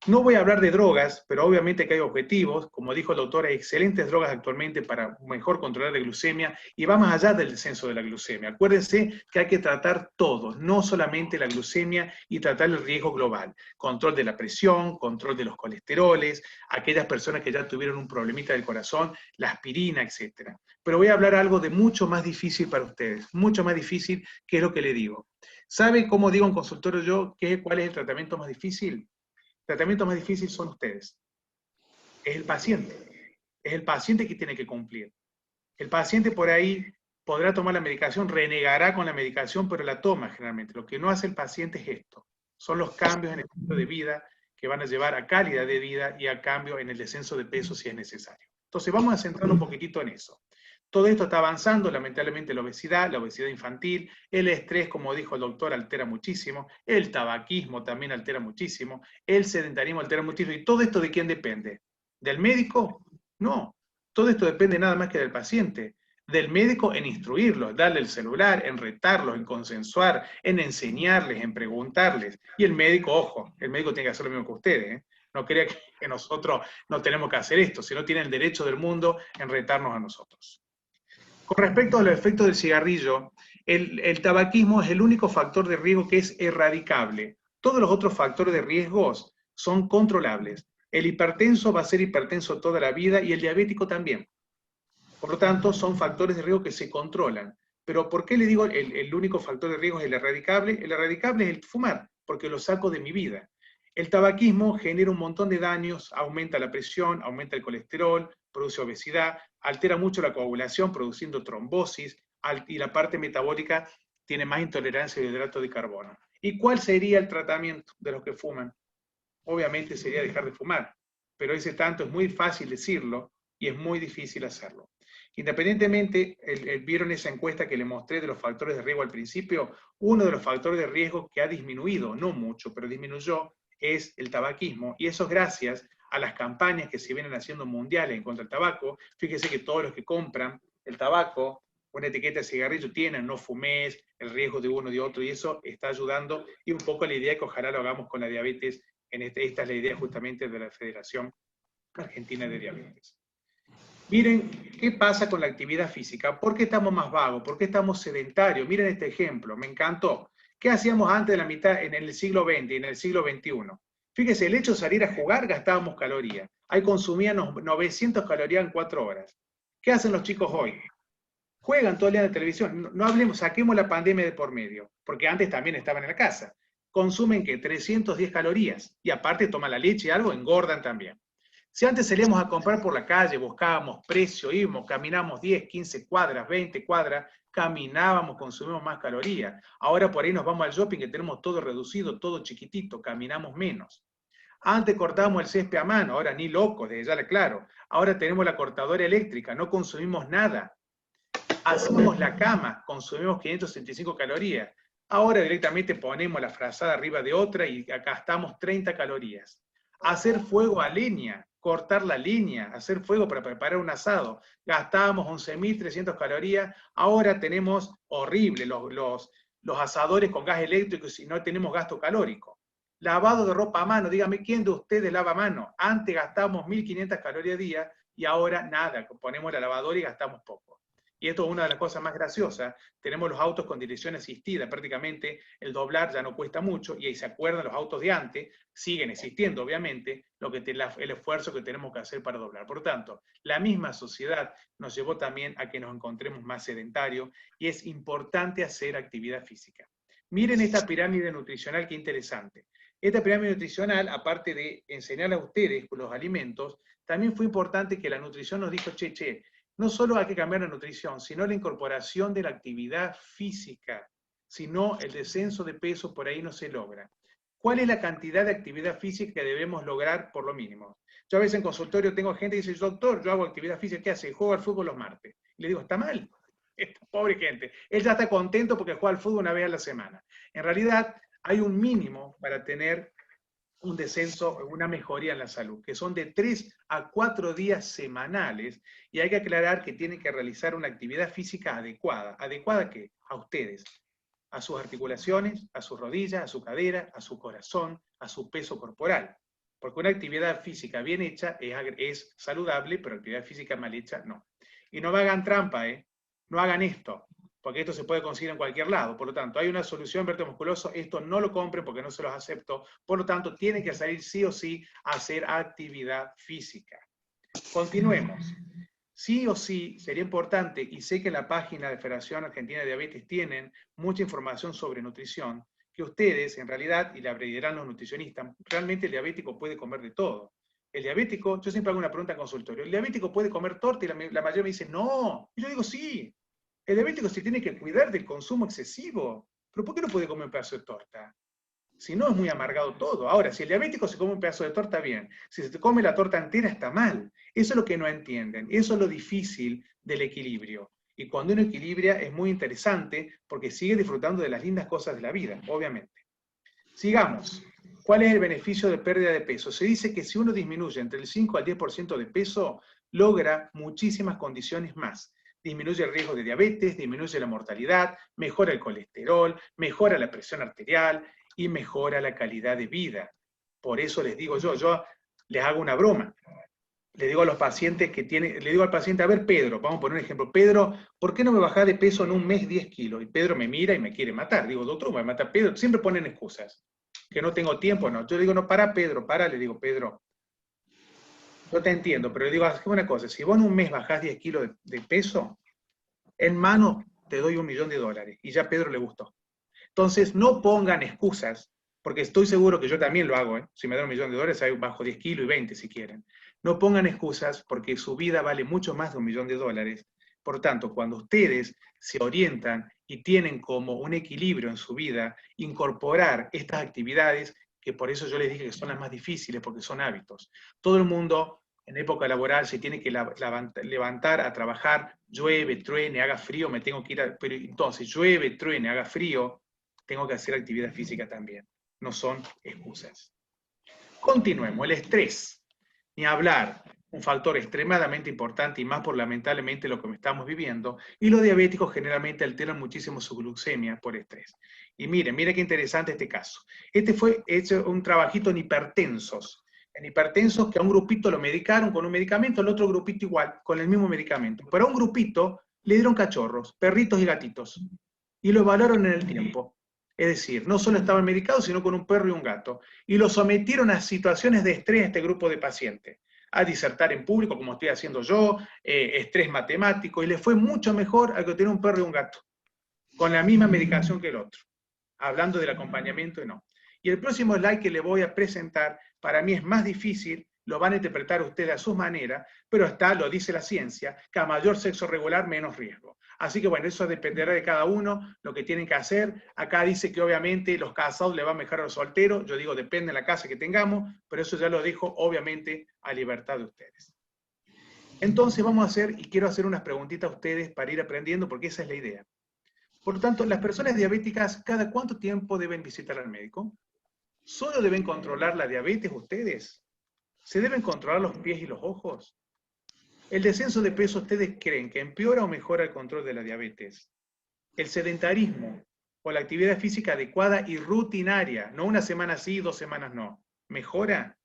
No voy a hablar de drogas, pero obviamente que hay objetivos. Como dijo el doctor, hay excelentes drogas actualmente para mejor controlar la glucemia y va más allá del descenso de la glucemia. Acuérdense que hay que tratar todo, no solamente la glucemia y tratar el riesgo global. Control de la presión, control de los colesteroles, aquellas personas que ya tuvieron un problemita del corazón, la aspirina, etc. Pero voy a hablar algo de mucho más difícil para ustedes, mucho más difícil, que es lo que le digo. ¿Sabe cómo digo en consultorio yo cuál es el tratamiento más difícil? El tratamiento más difícil son ustedes. Es el paciente. Es el paciente que tiene que cumplir. El paciente por ahí podrá tomar la medicación, renegará con la medicación, pero la toma generalmente. Lo que no hace el paciente es esto. Son los cambios en el estilo de vida que van a llevar a calidad de vida y a cambio en el descenso de peso si es necesario. Entonces vamos a centrarnos un poquitito en eso. Todo esto está avanzando, lamentablemente la obesidad infantil, el estrés, como dijo el doctor, altera muchísimo, el tabaquismo también altera muchísimo, el sedentarismo altera muchísimo, y todo esto ¿de quién depende? ¿Del médico? No, todo esto depende nada más que del paciente. Del médico en instruirlos, darle el celular, en retarlos, en consensuar, en enseñarles, en preguntarles. Y el médico, ojo, el médico tiene que hacer lo mismo que ustedes, ¿eh? No crea que nosotros no tenemos que hacer esto, sino tiene el derecho del mundo en retarnos a nosotros. Con respecto a los efectos del cigarrillo, el tabaquismo es el único factor de riesgo que es erradicable. Todos los otros factores de riesgos son controlables. El hipertenso va a ser hipertenso toda la vida y el diabético también. Por lo tanto, son factores de riesgo que se controlan. Pero ¿por qué le digo el único factor de riesgo es el erradicable? El erradicable es el fumar, porque lo saco de mi vida. El tabaquismo genera un montón de daños, aumenta la presión, aumenta el colesterol, produce obesidad, altera mucho la coagulación, produciendo trombosis, y la parte metabólica tiene más intolerancia al hidrato de carbono. ¿Y cuál sería el tratamiento de los que fuman? Obviamente sería dejar de fumar, pero ese tanto es muy fácil decirlo y es muy difícil hacerlo. Independientemente, vieron esa encuesta que le mostré de los factores de riesgo al principio, uno de los factores de riesgo que ha disminuido, no mucho, pero disminuyó, es el tabaquismo, y eso es gracias a las campañas que se vienen haciendo mundiales en contra del tabaco. Fíjese que todos los que compran el tabaco, una etiqueta de cigarrillo tienen, no fumes, el riesgo de uno y de otro, y eso está ayudando, y un poco la idea que ojalá lo hagamos con la diabetes, esta es la idea justamente de la Federación Argentina de Diabetes. Miren, ¿qué pasa con la actividad física? ¿Por qué estamos más vagos? ¿Por qué estamos sedentarios? Miren este ejemplo, me encantó. ¿Qué hacíamos antes de la mitad en el siglo XX y en el siglo XXI? Fíjese, el hecho de salir a jugar gastábamos calorías. Ahí consumíamos 900 calorías en 4 horas. ¿Qué hacen los chicos hoy? Juegan todo el día en la televisión. No hablemos, saquemos la pandemia de por medio, porque antes también estaban en la casa. Consumen, ¿qué? 310 calorías. Y aparte toman la leche y algo, engordan también. Si antes salíamos a comprar por la calle, buscábamos precio, íbamos, caminamos 10, 15 cuadras, 20 cuadras, caminábamos, consumimos más calorías. Ahora por ahí nos vamos al shopping que tenemos todo reducido, todo chiquitito, caminamos menos. Antes cortábamos el césped a mano, ahora ni locos, desde ya le aclaro. Ahora tenemos la cortadora eléctrica, no consumimos nada. Hacemos la cama, consumimos 565 calorías. Ahora directamente ponemos la frazada arriba de otra y acá estamos 30 calorías. Hacer fuego a leña, cortar la leña, hacer fuego para preparar un asado. Gastábamos 11.300 calorías, ahora tenemos horrible los asadores con gas eléctrico y no tenemos gasto calórico. Lavado de ropa a mano, dígame, ¿quién de ustedes lava a mano? Antes gastábamos 1.500 calorías a día y ahora nada, ponemos la lavadora y gastamos poco. Y esto es una de las cosas más graciosas, tenemos los autos con dirección asistida, prácticamente el doblar ya no cuesta mucho, y ahí se acuerdan los autos de antes, siguen existiendo obviamente, el esfuerzo que tenemos que hacer para doblar. Por lo tanto, la misma sociedad nos llevó también a que nos encontremos más sedentarios, y es importante hacer actividad física. Miren esta pirámide nutricional, qué interesante. Esta pirámide nutricional, aparte de enseñarle a ustedes los alimentos, también fue importante que la nutrición nos dijo, che, no solo hay que cambiar la nutrición, sino la incorporación de la actividad física, sino el descenso de peso por ahí no se logra. ¿Cuál es la cantidad de actividad física que debemos lograr por lo mínimo? Yo a veces en consultorio tengo gente que dice, doctor, yo hago actividad física, ¿qué hace? Juego al fútbol los martes. Y le digo, está mal, esta pobre gente. Él ya está contento porque juega al fútbol una vez a la semana. En realidad hay un mínimo para tener un descenso, una mejoría en la salud, que son de 3 a 4 días semanales, y hay que aclarar que tienen que realizar una actividad física adecuada. ¿Adecuada a qué? A ustedes, a sus articulaciones, a sus rodillas, a su cadera, a su corazón, a su peso corporal. Porque una actividad física bien hecha es saludable, pero actividad física mal hecha no. Y no me hagan trampa, no hagan esto, porque esto se puede conseguir en cualquier lado. Por lo tanto, hay una solución vertemusculoso, esto no lo compren porque no se los acepto, por lo tanto, tienen que salir sí o sí a hacer actividad física. Continuemos. Sí o sí, sería importante, y sé que en la página de Federación Argentina de Diabetes tienen mucha información sobre nutrición, que ustedes, en realidad, y la dirán los nutricionistas, realmente el diabético puede comer de todo. El diabético, yo siempre hago una pregunta en consultorio, ¿el diabético puede comer torta? Y la mayoría me dice, no. Y yo digo, sí. El diabético se tiene que cuidar del consumo excesivo. ¿Pero por qué no puede comer un pedazo de torta? Si no, es muy amargado todo. Ahora, si el diabético se come un pedazo de torta, bien. Si se te come la torta entera, está mal. Eso es lo que no entienden. Eso es lo difícil del equilibrio. Y cuando uno equilibra es muy interesante porque sigue disfrutando de las lindas cosas de la vida, obviamente. Sigamos. ¿Cuál es el beneficio de pérdida de peso? Se dice que si uno disminuye entre el 5 al 10% de peso, logra muchísimas condiciones más. Disminuye el riesgo de diabetes, disminuye la mortalidad, mejora el colesterol, mejora la presión arterial y mejora la calidad de vida. Por eso les digo yo les hago una broma. Le digo a los pacientes le digo al paciente, a ver Pedro, vamos a poner un ejemplo, Pedro, ¿por qué no me bajás de peso en un mes 10 kilos? Y Pedro me mira y me quiere matar. Digo, doctor, me mata Pedro. Siempre ponen excusas. Que no tengo tiempo, no. Yo le digo, no, para Pedro, le digo, Pedro, yo te entiendo, pero le digo, haz una cosa, si vos en un mes bajás 10 kilos de peso, en mano te doy $1.000.000, y ya a Pedro le gustó. Entonces, no pongan excusas, porque estoy seguro que yo también lo hago, si me dan $1.000.000, ahí bajo 10 kilos y 20 si quieren. No pongan excusas, porque su vida vale mucho más de $1.000.000. Por tanto, cuando ustedes se orientan y tienen como un equilibrio en su vida, incorporar estas actividades, que por eso yo les dije que son las más difíciles, porque son hábitos. Todo el mundo en época laboral se tiene que levantar a trabajar, llueve, truene, haga frío, me tengo que ir pero entonces llueve, truene, haga frío, tengo que hacer actividad física también. No son excusas. Continuemos, el estrés. Ni hablar, un factor extremadamente importante y más por lamentablemente lo que estamos viviendo, y los diabéticos generalmente alteran muchísimo su glucemia por estrés. Y miren qué interesante este caso. Este fue hecho un trabajito en hipertensos. En hipertensos que a un grupito lo medicaron con un medicamento, al otro grupito igual, con el mismo medicamento. Pero a un grupito le dieron cachorros, perritos y gatitos, y lo evaluaron en el tiempo. Es decir, no solo estaban medicados, sino con un perro y un gato. Y lo sometieron a situaciones de estrés a este grupo de pacientes. A disertar en público, como estoy haciendo yo, estrés matemático, y le fue mucho mejor al que tiene un perro y un gato, con la misma medicación que el otro. Hablando del acompañamiento y no. Y el próximo slide que le voy a presentar, para mí es más difícil, lo van a interpretar ustedes a su manera, pero lo dice la ciencia, que a mayor sexo regular, menos riesgo. Así que bueno, eso dependerá de cada uno, lo que tienen que hacer. Acá dice que obviamente los casados le van mejor a los solteros, yo digo depende de la casa que tengamos, pero eso ya lo dejo obviamente a libertad de ustedes. Entonces vamos a hacer, y quiero hacer unas preguntitas a ustedes para ir aprendiendo, porque esa es la idea. Por lo tanto, las personas diabéticas, ¿cada cuánto tiempo deben visitar al médico? ¿Solo deben controlar la diabetes ustedes? ¿Se deben controlar los pies y los ojos? ¿El descenso de peso ustedes creen que empeora o mejora el control de la diabetes? ¿El sedentarismo o la actividad física adecuada y rutinaria, no una semana sí, 2 semanas no, mejora?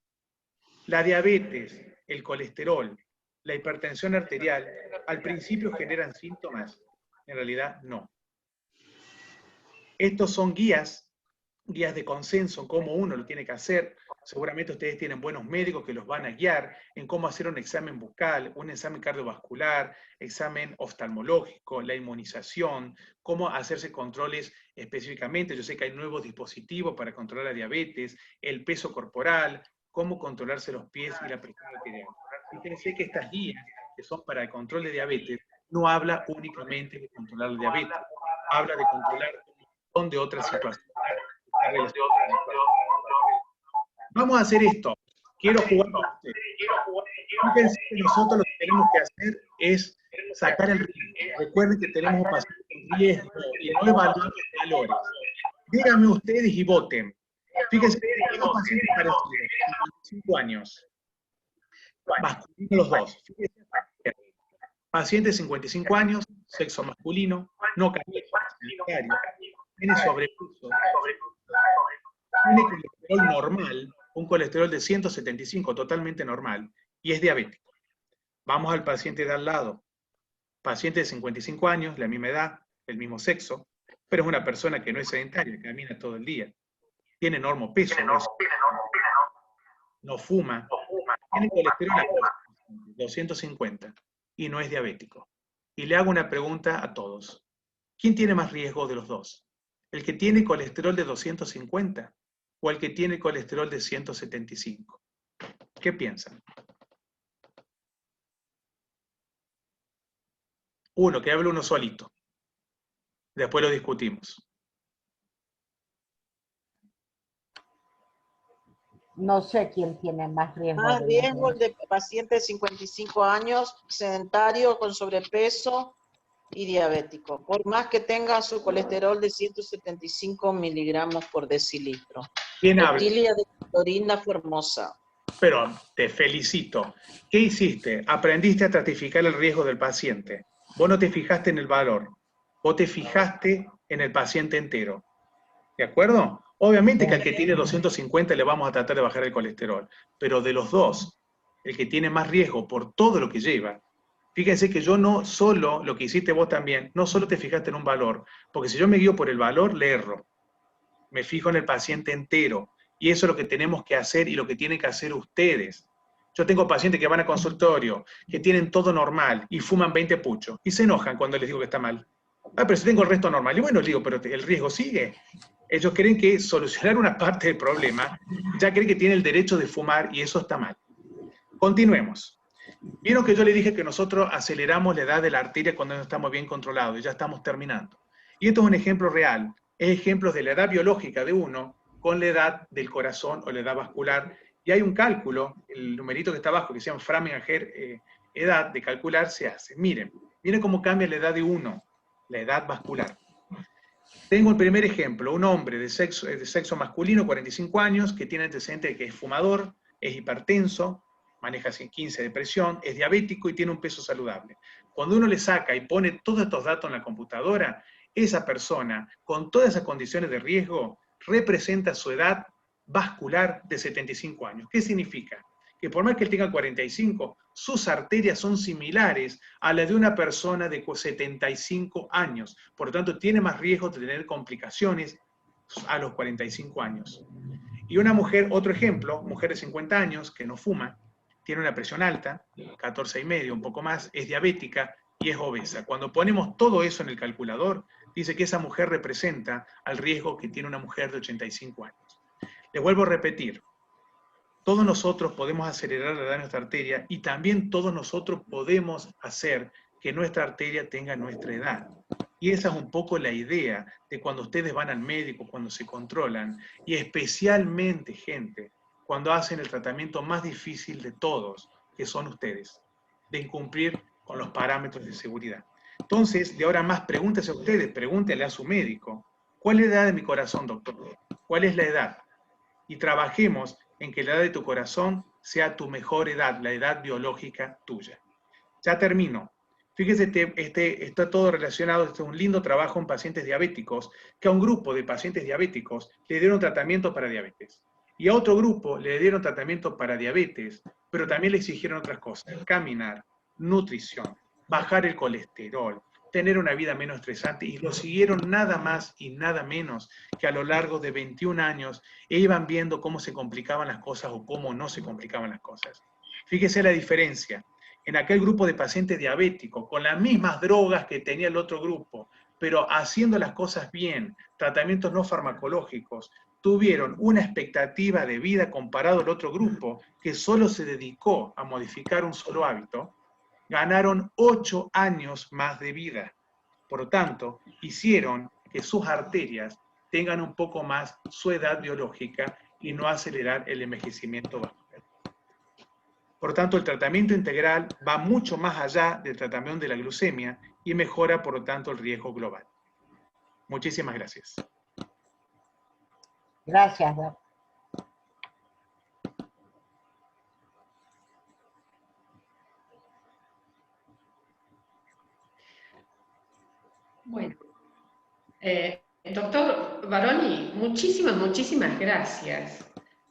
La diabetes, el colesterol, la hipertensión arterial, al principio generan síntomas, en realidad no. Estos son guías de consenso, cómo uno lo tiene que hacer. Seguramente ustedes tienen buenos médicos que los van a guiar en cómo hacer un examen bucal, un examen cardiovascular, examen oftalmológico, la inmunización, cómo hacerse controles específicamente. Yo sé que hay nuevos dispositivos para controlar la diabetes, el peso corporal, cómo controlarse los pies y la presión arterial. Fíjense que estas guías, que son para el control de diabetes, no habla únicamente de controlar la diabetes, habla de controlar un montón de otras situaciones. Vamos a hacer esto. Quiero jugar con ustedes. Fíjense que nosotros lo que tenemos que hacer es sacar el riesgo. Recuerden que tenemos un paciente en riesgo y no evaluar los valores. Díganme ustedes y voten. Fíjense que tenemos pacientes parecidos, 55 años. Masculinos los dos. Paciente de 55 años, sexo masculino, no sanitario, tiene sobrepeso, tiene colesterol normal, un colesterol de 175, totalmente normal, y es diabético. Vamos al paciente de al lado. Paciente de 55 años, la misma edad, el mismo sexo, pero es una persona que no es sedentaria, camina todo el día. Tiene enorme peso, no fuma, tiene colesterol 250 y no es diabético. Y le hago una pregunta a todos. ¿Quién tiene más riesgo de los dos? ¿El que tiene colesterol de 250 o el que tiene colesterol de 175? ¿Qué piensan? Uno, que hable uno solito. Después lo discutimos. No sé quién tiene más riesgo. Más de riesgo el los dos. de paciente de 55 años, sedentario, con sobrepeso y diabético, por más que tenga su colesterol de 175 miligramos por decilitro. ¿Quién habla? Otilia de Florinda Formosa. Pero te felicito. ¿Qué hiciste? Aprendiste a estratificar el riesgo del paciente. Vos no te fijaste en el valor. Vos te fijaste en el paciente entero. ¿De acuerdo? Obviamente que al que tiene 250 le vamos a tratar de bajar el colesterol. Pero de los dos, el que tiene más riesgo por todo lo que lleva, fíjense que yo no solo, lo que hiciste vos también, no solo te fijaste en un valor, porque si yo me guío por el valor, le erro. Me fijo en el paciente entero. Y eso es lo que tenemos que hacer y lo que tienen que hacer ustedes. Yo tengo pacientes que van a consultorio, que tienen todo normal y fuman 20 puchos. Y se enojan cuando les digo que está mal. Ah, pero si tengo el resto normal. Y bueno, les digo, pero el riesgo sigue. Ellos creen que solucionar una parte del problema, ya creen que tienen el derecho de fumar y eso está mal. Continuemos. Vieron que yo les dije que nosotros aceleramos la edad de la arteria cuando no estamos bien controlados y ya estamos terminando. Y esto es un ejemplo real. Es ejemplo de la edad biológica de uno con la edad del corazón o la edad vascular. Y hay un cálculo, el numerito que está abajo, que se llama Framingham edad de calcular, se hace. Miren cómo cambia la edad de uno, la edad vascular. Tengo el primer ejemplo, un hombre de sexo masculino, 45 años, que tiene antecedentes de que es fumador, es hipertenso, maneja 115 de presión, es diabético y tiene un peso saludable. Cuando uno le saca y pone todos estos datos en la computadora, esa persona, con todas esas condiciones de riesgo, representa su edad vascular de 75 años. ¿Qué significa? Que por más que él tenga 45, sus arterias son similares a las de una persona de 75 años. Por lo tanto, tiene más riesgo de tener complicaciones a los 45 años. Y una mujer, otro ejemplo, mujer de 50 años que no fuma, tiene una presión alta, 14,5, un poco más, es diabética y es obesa. Cuando ponemos todo eso en el calculador, dice que esa mujer representa al riesgo que tiene una mujer de 85 años. Les vuelvo a repetir, todos nosotros podemos acelerar la edad de nuestra arteria y también todos nosotros podemos hacer que nuestra arteria tenga nuestra edad. Y esa es un poco la idea de cuando ustedes van al médico, cuando se controlan, y especialmente, gente, cuando hacen el tratamiento más difícil de todos, que son ustedes, de incumplir con los parámetros de seguridad. Entonces, de ahora más, pregúntese a ustedes, pregúntele a su médico, ¿cuál es la edad de mi corazón, doctor? ¿Cuál es la edad? Y trabajemos en que la edad de tu corazón sea tu mejor edad, la edad biológica tuya. Ya termino. Fíjese, está todo relacionado, este es un lindo trabajo en pacientes diabéticos, que a un grupo de pacientes diabéticos le dieron tratamiento para diabetes. Y a otro grupo le dieron tratamiento para diabetes, pero también le exigieron otras cosas, caminar, nutrición, bajar el colesterol, tener una vida menos estresante, y lo siguieron nada más y nada menos que a lo largo de 21 años, e iban viendo cómo se complicaban las cosas o cómo no se complicaban las cosas. Fíjese la diferencia. En aquel grupo de pacientes diabéticos, con las mismas drogas que tenía el otro grupo, pero haciendo las cosas bien, tratamientos no farmacológicos, tuvieron una expectativa de vida comparado al otro grupo que solo se dedicó a modificar un solo hábito, ganaron 8 años más de vida. Por lo tanto, hicieron que sus arterias tengan un poco más su edad biológica y no acelerar el envejecimiento vascular. Por tanto, el tratamiento integral va mucho más allá del tratamiento de la glucemia y mejora, por lo tanto, el riesgo global. Muchísimas gracias. Gracias, Doc. Bueno, doctor Baroni, muchísimas gracias.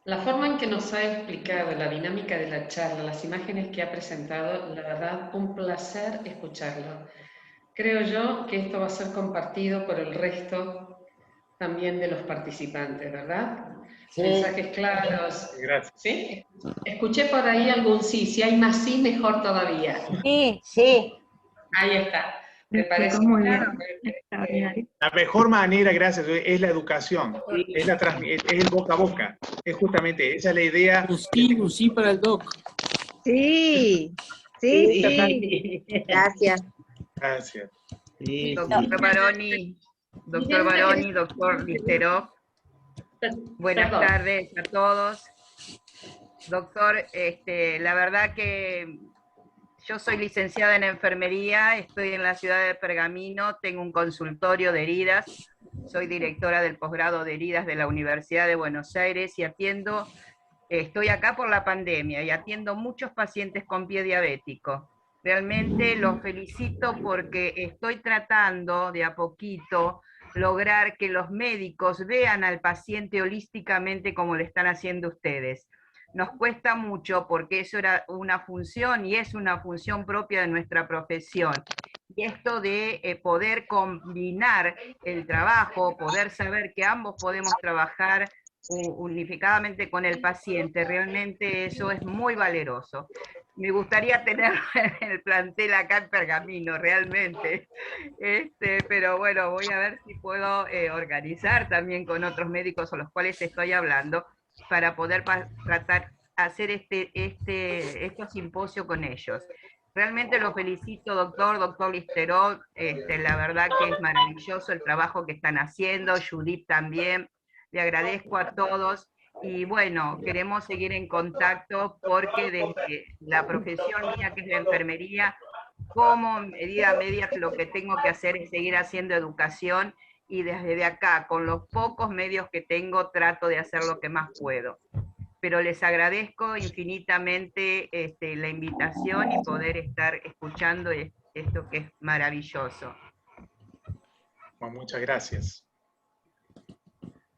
La forma en que nos ha explicado la dinámica de la charla, las imágenes que ha presentado, la verdad, un placer escucharlo. Creo yo que esto va a ser compartido por el resto también de los participantes, ¿verdad? Sí. Mensajes claros. Gracias. ¿Sí? Escuché por ahí algún sí. Si hay más sí, mejor todavía. Sí, sí. Ahí está. Me parece Muy claro. bien. La mejor manera, gracias, es la educación, es el boca a boca, es justamente, esa es la idea. Un sí para el doc. Sí, sí, sí. Gracias. Gracias. Sí, Doctor Baroni, doctor Listerov. Buenas tardes a todos. Doctor, la verdad que yo soy licenciada en enfermería, estoy en la ciudad de Pergamino, tengo un consultorio de heridas, soy directora del posgrado de heridas de la Universidad de Buenos Aires y estoy acá por la pandemia y atiendo muchos pacientes con pie diabético. Realmente los felicito porque estoy tratando de a poquito lograr que los médicos vean al paciente holísticamente como lo están haciendo ustedes. Nos cuesta mucho porque eso era una función y es una función propia de nuestra profesión. Y esto de poder combinar el trabajo, poder saber que ambos podemos trabajar unificadamente con el paciente, realmente eso es muy valeroso. Me gustaría tenerlo en el plantel acá en Pergamino, realmente. Pero bueno, voy a ver si puedo organizar también con otros médicos a los cuales estoy hablando para poder hacer estos simposios con ellos. Realmente lo felicito, doctor Listeró, la verdad que es maravilloso el trabajo que están haciendo, Judith también, le agradezco a todos, y bueno, queremos seguir en contacto porque desde la profesión mía, que es la enfermería, como medida media lo que tengo que hacer es seguir haciendo educación, y desde acá, con los pocos medios que tengo, trato de hacer lo que más puedo. Pero les agradezco infinitamente la invitación y poder estar escuchando esto que es maravilloso. Bueno, muchas gracias.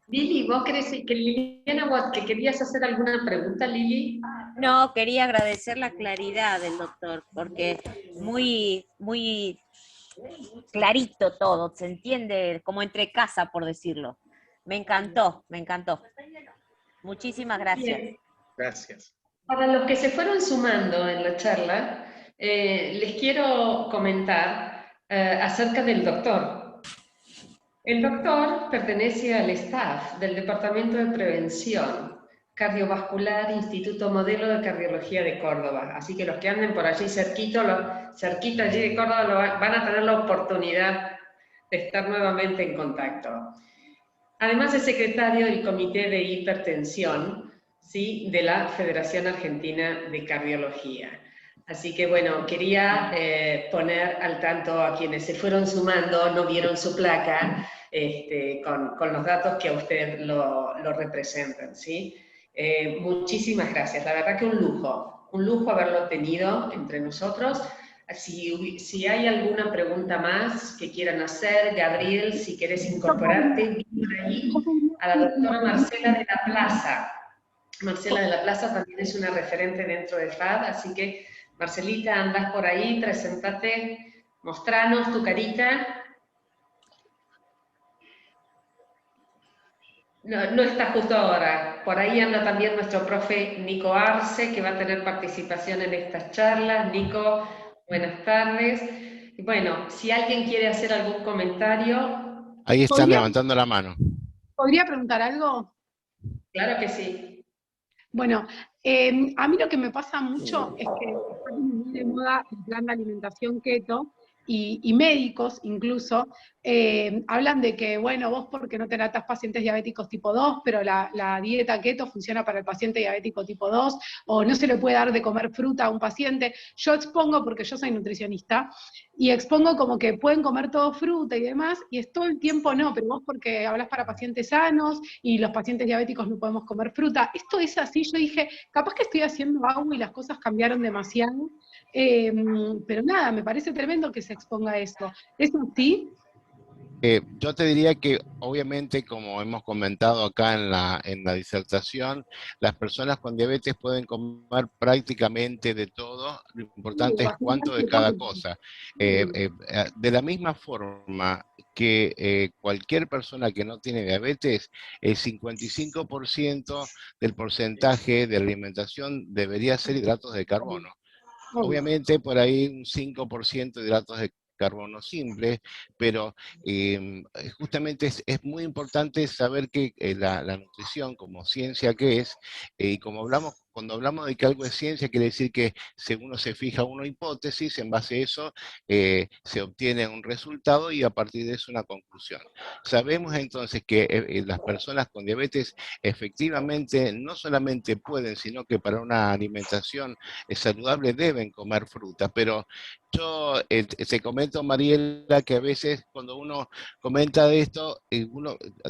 Lili, ¿vos que querías hacer alguna pregunta, Lili? No, quería agradecer la claridad del doctor, porque muy clarito todo, se entiende como entre casa, por decirlo. Me encantó, me encantó. Muchísimas gracias. Bien. Gracias. Para los que se fueron sumando en la charla, les quiero comentar acerca del doctor. El doctor pertenece al staff del Departamento de Prevención Cardiovascular, Instituto Modelo de Cardiología de Córdoba. Así que los que anden por allí cerquita allí de Córdoba, van a tener la oportunidad de estar nuevamente en contacto. Además es secretario del Comité de Hipertensión, ¿sí?, de la Federación Argentina de Cardiología. Así que bueno, quería poner al tanto a quienes se fueron sumando, no vieron su placa, con los datos que a usted lo representan, ¿sí? Muchísimas gracias, la verdad que un lujo haberlo tenido entre nosotros. Si hay alguna pregunta más que quieran hacer, Gabriel, si querés incorporarte, por ahí a la doctora Marcela de la Plaza. Marcela de la Plaza también es una referente dentro de FAD, así que Marcelita, andás por ahí, presentate, mostranos tu carita. No está justo ahora. Por ahí anda también nuestro profe Nico Arce, que va a tener participación en estas charlas. Nico, buenas tardes. Y bueno, si alguien quiere hacer algún comentario. Ahí están levantando la mano. ¿Podría preguntar algo? Claro que sí. Bueno, a mí lo que me pasa mucho es que está muy de moda el plan de alimentación keto, y médicos incluso hablan de que, bueno, vos porque no tratás pacientes diabéticos tipo 2, pero la dieta keto funciona para el paciente diabético tipo 2, o no se le puede dar de comer fruta a un paciente. Yo expongo, porque yo soy nutricionista, y expongo como que pueden comer todo fruta y demás, y es todo el tiempo no, pero vos porque hablas para pacientes sanos, y los pacientes diabéticos no podemos comer fruta. Esto es así. Yo dije, capaz que estoy haciendo agua y las cosas cambiaron demasiado, pero nada, me parece tremendo que se exponga esto. ¿Es así? Yo te diría que obviamente, como hemos comentado acá en la disertación, las personas con diabetes pueden comer prácticamente de todo, lo importante es cuánto de cada cosa. De la misma forma que cualquier persona que no tiene diabetes, el 55% del porcentaje de alimentación debería ser hidratos de carbono. Obviamente por ahí un 5% de hidratos de carbono simple, pero justamente es muy importante saber que la nutrición, como ciencia que es, y como hablamos cuando hablamos de que algo es ciencia, quiere decir que según uno se fija una hipótesis, en base a eso se obtiene un resultado y a partir de eso una conclusión. Sabemos entonces que las personas con diabetes efectivamente no solamente pueden, sino que para una alimentación saludable deben comer fruta, pero yo te comento, Mariela, que a veces cuando uno comenta de esto,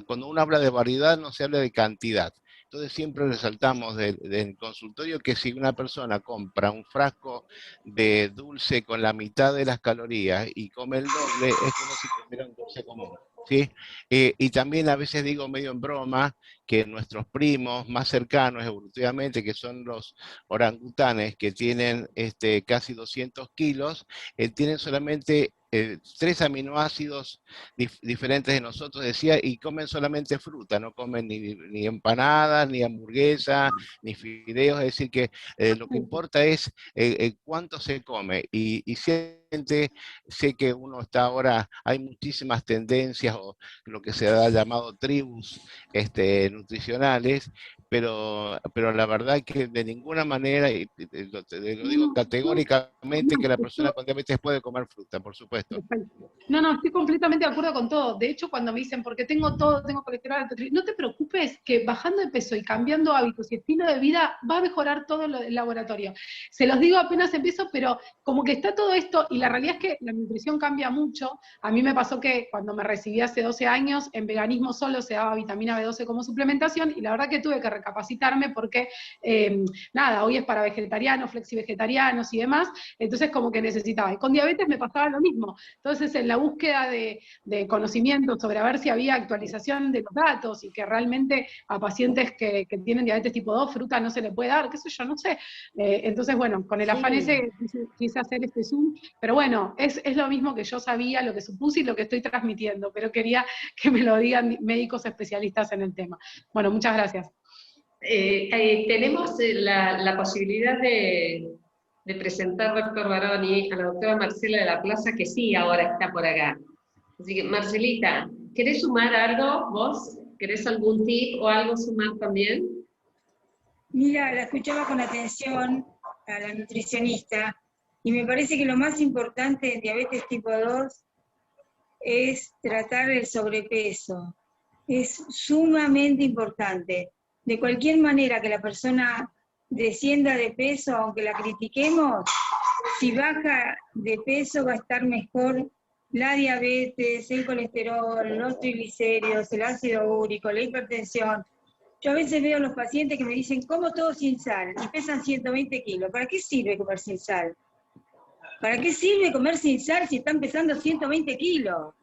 cuando uno habla de variedad no se habla de cantidad. Entonces siempre resaltamos del consultorio que si una persona compra un frasco de dulce con la mitad de las calorías y come el doble, es como si comiera un dulce común, ¿sí? Y también a veces digo medio en broma que nuestros primos más cercanos evolutivamente, que son los orangutanes, que tienen casi 200 kilos, tienen solamente 3 aminoácidos diferentes de nosotros, decía, y comen solamente fruta, no comen ni empanadas, ni hamburguesas, ni fideos, es decir que lo que importa es cuánto se come, y sé que uno está ahora, hay muchísimas tendencias, o lo que se ha llamado tribus nutricionales, pero la verdad que de ninguna manera, y lo digo categóricamente, que la persona con diabetes puede comer fruta, por supuesto. No, estoy completamente de acuerdo con todo. De hecho, cuando me dicen, porque tengo todo, tengo colesterol alto, no te preocupes, que bajando de peso y cambiando hábitos y estilo de vida, va a mejorar todo lo del laboratorio. Se los digo apenas empiezo, pero como que está todo esto, y la realidad es que la nutrición cambia mucho. A mí me pasó que cuando me recibí hace 12 años, en veganismo solo se daba vitamina B12 como suplementación, y la verdad que tuve que recapacitarme porque, nada, hoy es para vegetarianos, flexivegetarianos y demás, entonces como que necesitaba. Y con diabetes me pasaba lo mismo. Entonces, en la búsqueda de conocimiento sobre a ver si había actualización de los datos y que realmente a pacientes que tienen diabetes tipo 2, fruta no se le puede dar, qué sé yo, no sé. Entonces, bueno, con el afán ese quise hacer este Zoom, pero bueno, es lo mismo que yo sabía, lo que supuse y lo que estoy transmitiendo, pero quería que me lo digan médicos especialistas en el tema. Bueno, muchas gracias. Tenemos la posibilidad de presentar, doctor Baroni, a la doctora Marcela de la Plaza, que sí, ahora está por acá. Así que, Marcelita, ¿querés sumar algo vos? ¿Querés algún tip o algo sumar también? Mira, la escuchaba con atención a la nutricionista y me parece que lo más importante en diabetes tipo 2 es tratar el sobrepeso. Es sumamente importante. De cualquier manera que la persona descienda de peso, aunque la critiquemos, si baja de peso va a estar mejor la diabetes, el colesterol, los triglicéridos, el ácido úrico, la hipertensión. Yo a veces veo a los pacientes que me dicen, como todo sin sal, y pesan 120 kilos. ¿Para qué sirve comer sin sal? ¿Para qué sirve comer sin sal si están pesando 120 kilos?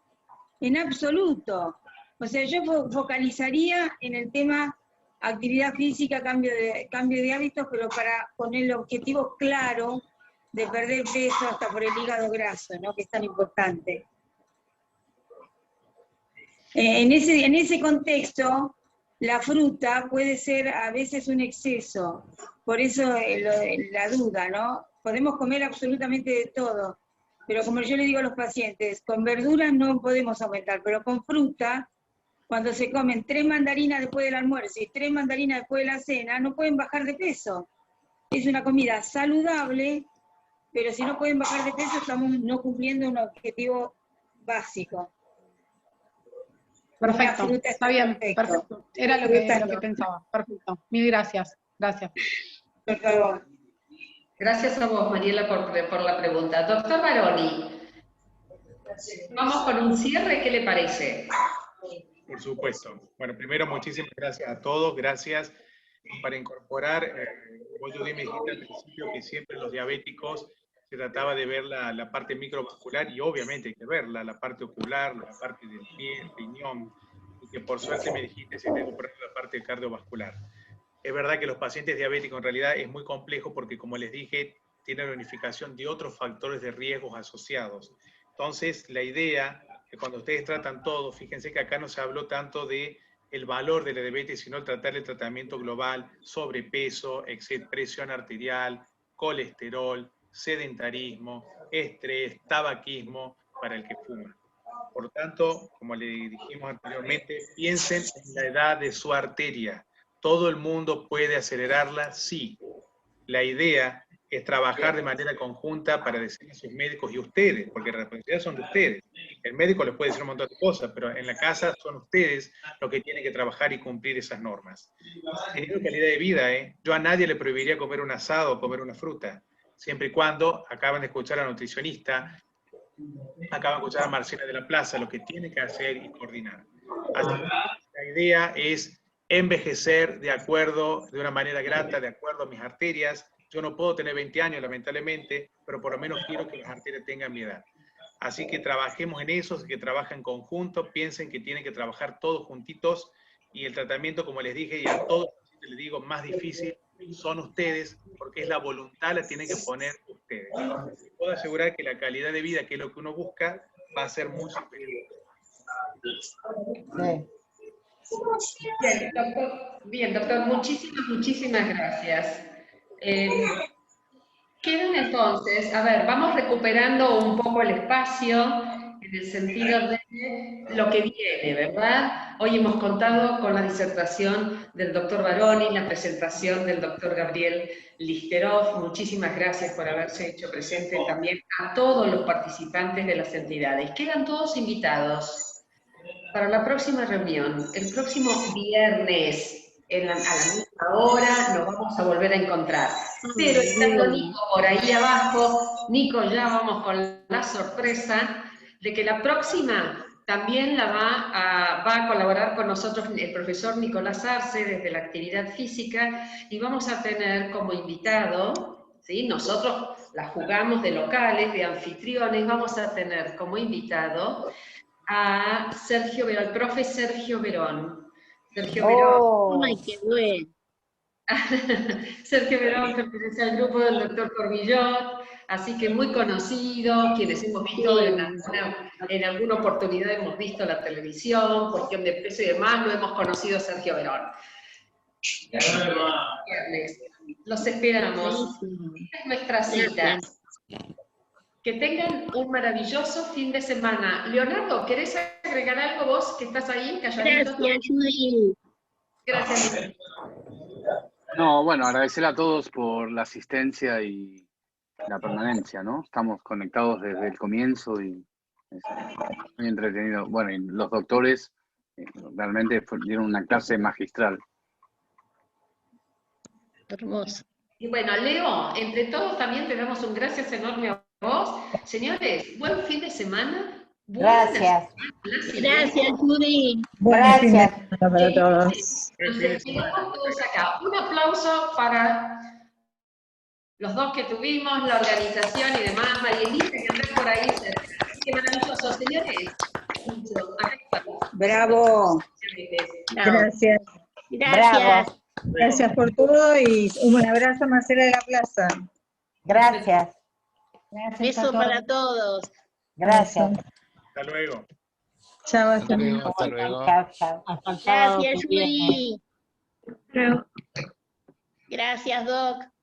En absoluto. O sea, yo focalizaría en el tema actividad física, cambio de hábitos, pero con el objetivo claro de perder peso hasta por el hígado graso, ¿no? Que es tan importante. En ese contexto, la fruta puede ser a veces un exceso, por eso la duda, ¿no? Podemos comer absolutamente de todo, pero como yo le digo a los pacientes, con verduras no podemos aumentar, pero con fruta, cuando se comen 3 mandarinas después del almuerzo y 3 mandarinas después de la cena, no pueden bajar de peso. Es una comida saludable, pero si no pueden bajar de peso, estamos no cumpliendo un objetivo básico. Perfecto, está bien, perfecto. Era lo que pensaba. Perfecto. Mil gracias. Gracias. Por favor. Gracias a vos, Mariela, por la pregunta. Doctor Baroni, vamos con un cierre, ¿qué le parece? Por supuesto. Bueno, primero, muchísimas gracias a todos. Gracias para incorporar. Vos, Judy, me dijiste al principio que siempre los diabéticos se trataba de ver la parte microvascular, y obviamente hay que verla, la parte ocular, la parte del pie, el riñón, y que por suerte me dijiste se tengo por la parte cardiovascular. Es verdad que los pacientes diabéticos en realidad es muy complejo porque, como les dije, tienen la unificación de otros factores de riesgos asociados. Entonces, la idea que cuando ustedes tratan todo, fíjense que acá no se habló tanto de el valor de la diabetes, sino el tratar el tratamiento global, sobrepeso, presión arterial, colesterol, sedentarismo, estrés, tabaquismo para el que fuma. Por tanto, como le dijimos anteriormente, piensen en la edad de su arteria. ¿Todo el mundo puede acelerarla? Sí. la idea es trabajar de manera conjunta para decirle a sus médicos y ustedes, porque la responsabilidad son de ustedes. El médico les puede decir un montón de cosas, pero en la casa son ustedes los que tienen que trabajar y cumplir esas normas. Teniendo calidad de vida, yo a nadie le prohibiría comer un asado o comer una fruta, siempre y cuando acaban de escuchar a la nutricionista, acaban de escuchar a Marcela de la Plaza, lo que tiene que hacer y coordinar. Así que la idea es envejecer de una manera grata, de acuerdo a mis arterias. Yo no puedo tener 20 años, lamentablemente, pero por lo menos quiero que las arterias tengan mi edad. Así que trabajemos en eso, que trabajen en conjunto, piensen que tienen que trabajar todos juntitos, y el tratamiento, como les dije, y a todos les digo, más difícil son ustedes, porque es la voluntad, la tienen que poner ustedes. Puedo asegurar que la calidad de vida, que es lo que uno busca, va a ser muy superior. Bien, doctor, muchísimas gracias. Quedan entonces, a ver, vamos recuperando un poco el espacio en el sentido de lo que viene, ¿verdad? Hoy hemos contado con la disertación del doctor Baroni, la presentación del doctor Gabriel Listerov. Muchísimas gracias por haberse hecho presente también a todos los participantes de las entidades. Quedan todos invitados para la próxima reunión, el próximo viernes, a la misma hora, nos vamos a volver a encontrar. Pero estando Nico por ahí abajo, Nico, ya vamos con la sorpresa de que la próxima también va a colaborar con nosotros el profesor Nicolás Arce desde la actividad física, y vamos a tener como invitado, ¿sí? Nosotros la jugamos de locales, de anfitriones, vamos a tener como invitado a Sergio Verón, al profe Sergio Verón. Sergio Verón. ¡Ay, qué bueno! Sergio Verón pertenece al grupo del doctor Cormillot, así que muy conocido, quienes hemos visto en alguna oportunidad hemos visto la televisión, cuestión de peso y demás, lo hemos conocido a Sergio Verón. Los esperamos. Esta es nuestra cita. Que tengan un maravilloso fin de semana. Leonardo, ¿querés agregar algo vos que estás ahí calladito? Gracias, Judy. Gracias. No, bueno, agradecer a todos por la asistencia y la permanencia, ¿no? Estamos conectados desde el comienzo y es muy entretenido. Bueno, y los doctores realmente dieron una clase magistral. Hermoso. Y bueno, Leo, entre todos también te damos un gracias enorme a vos. Señores, buen fin de semana. Gracias. Gracias, Judy. Gracias. Para todos. Nos despedimos todos acá. Un aplauso para los dos que tuvimos, la organización y demás. Marielita, que anda por ahí. Qué maravilloso, señores. Acá estamos. Bravo. Gracias. Gracias. Gracias por todo y un abrazo a Marcela de la Plaza. Gracias. Beso para todos. Gracias. Hasta luego. Chao, hasta luego. Hasta luego. Chao, chao. Gracias, Judy. Gracias, Doc.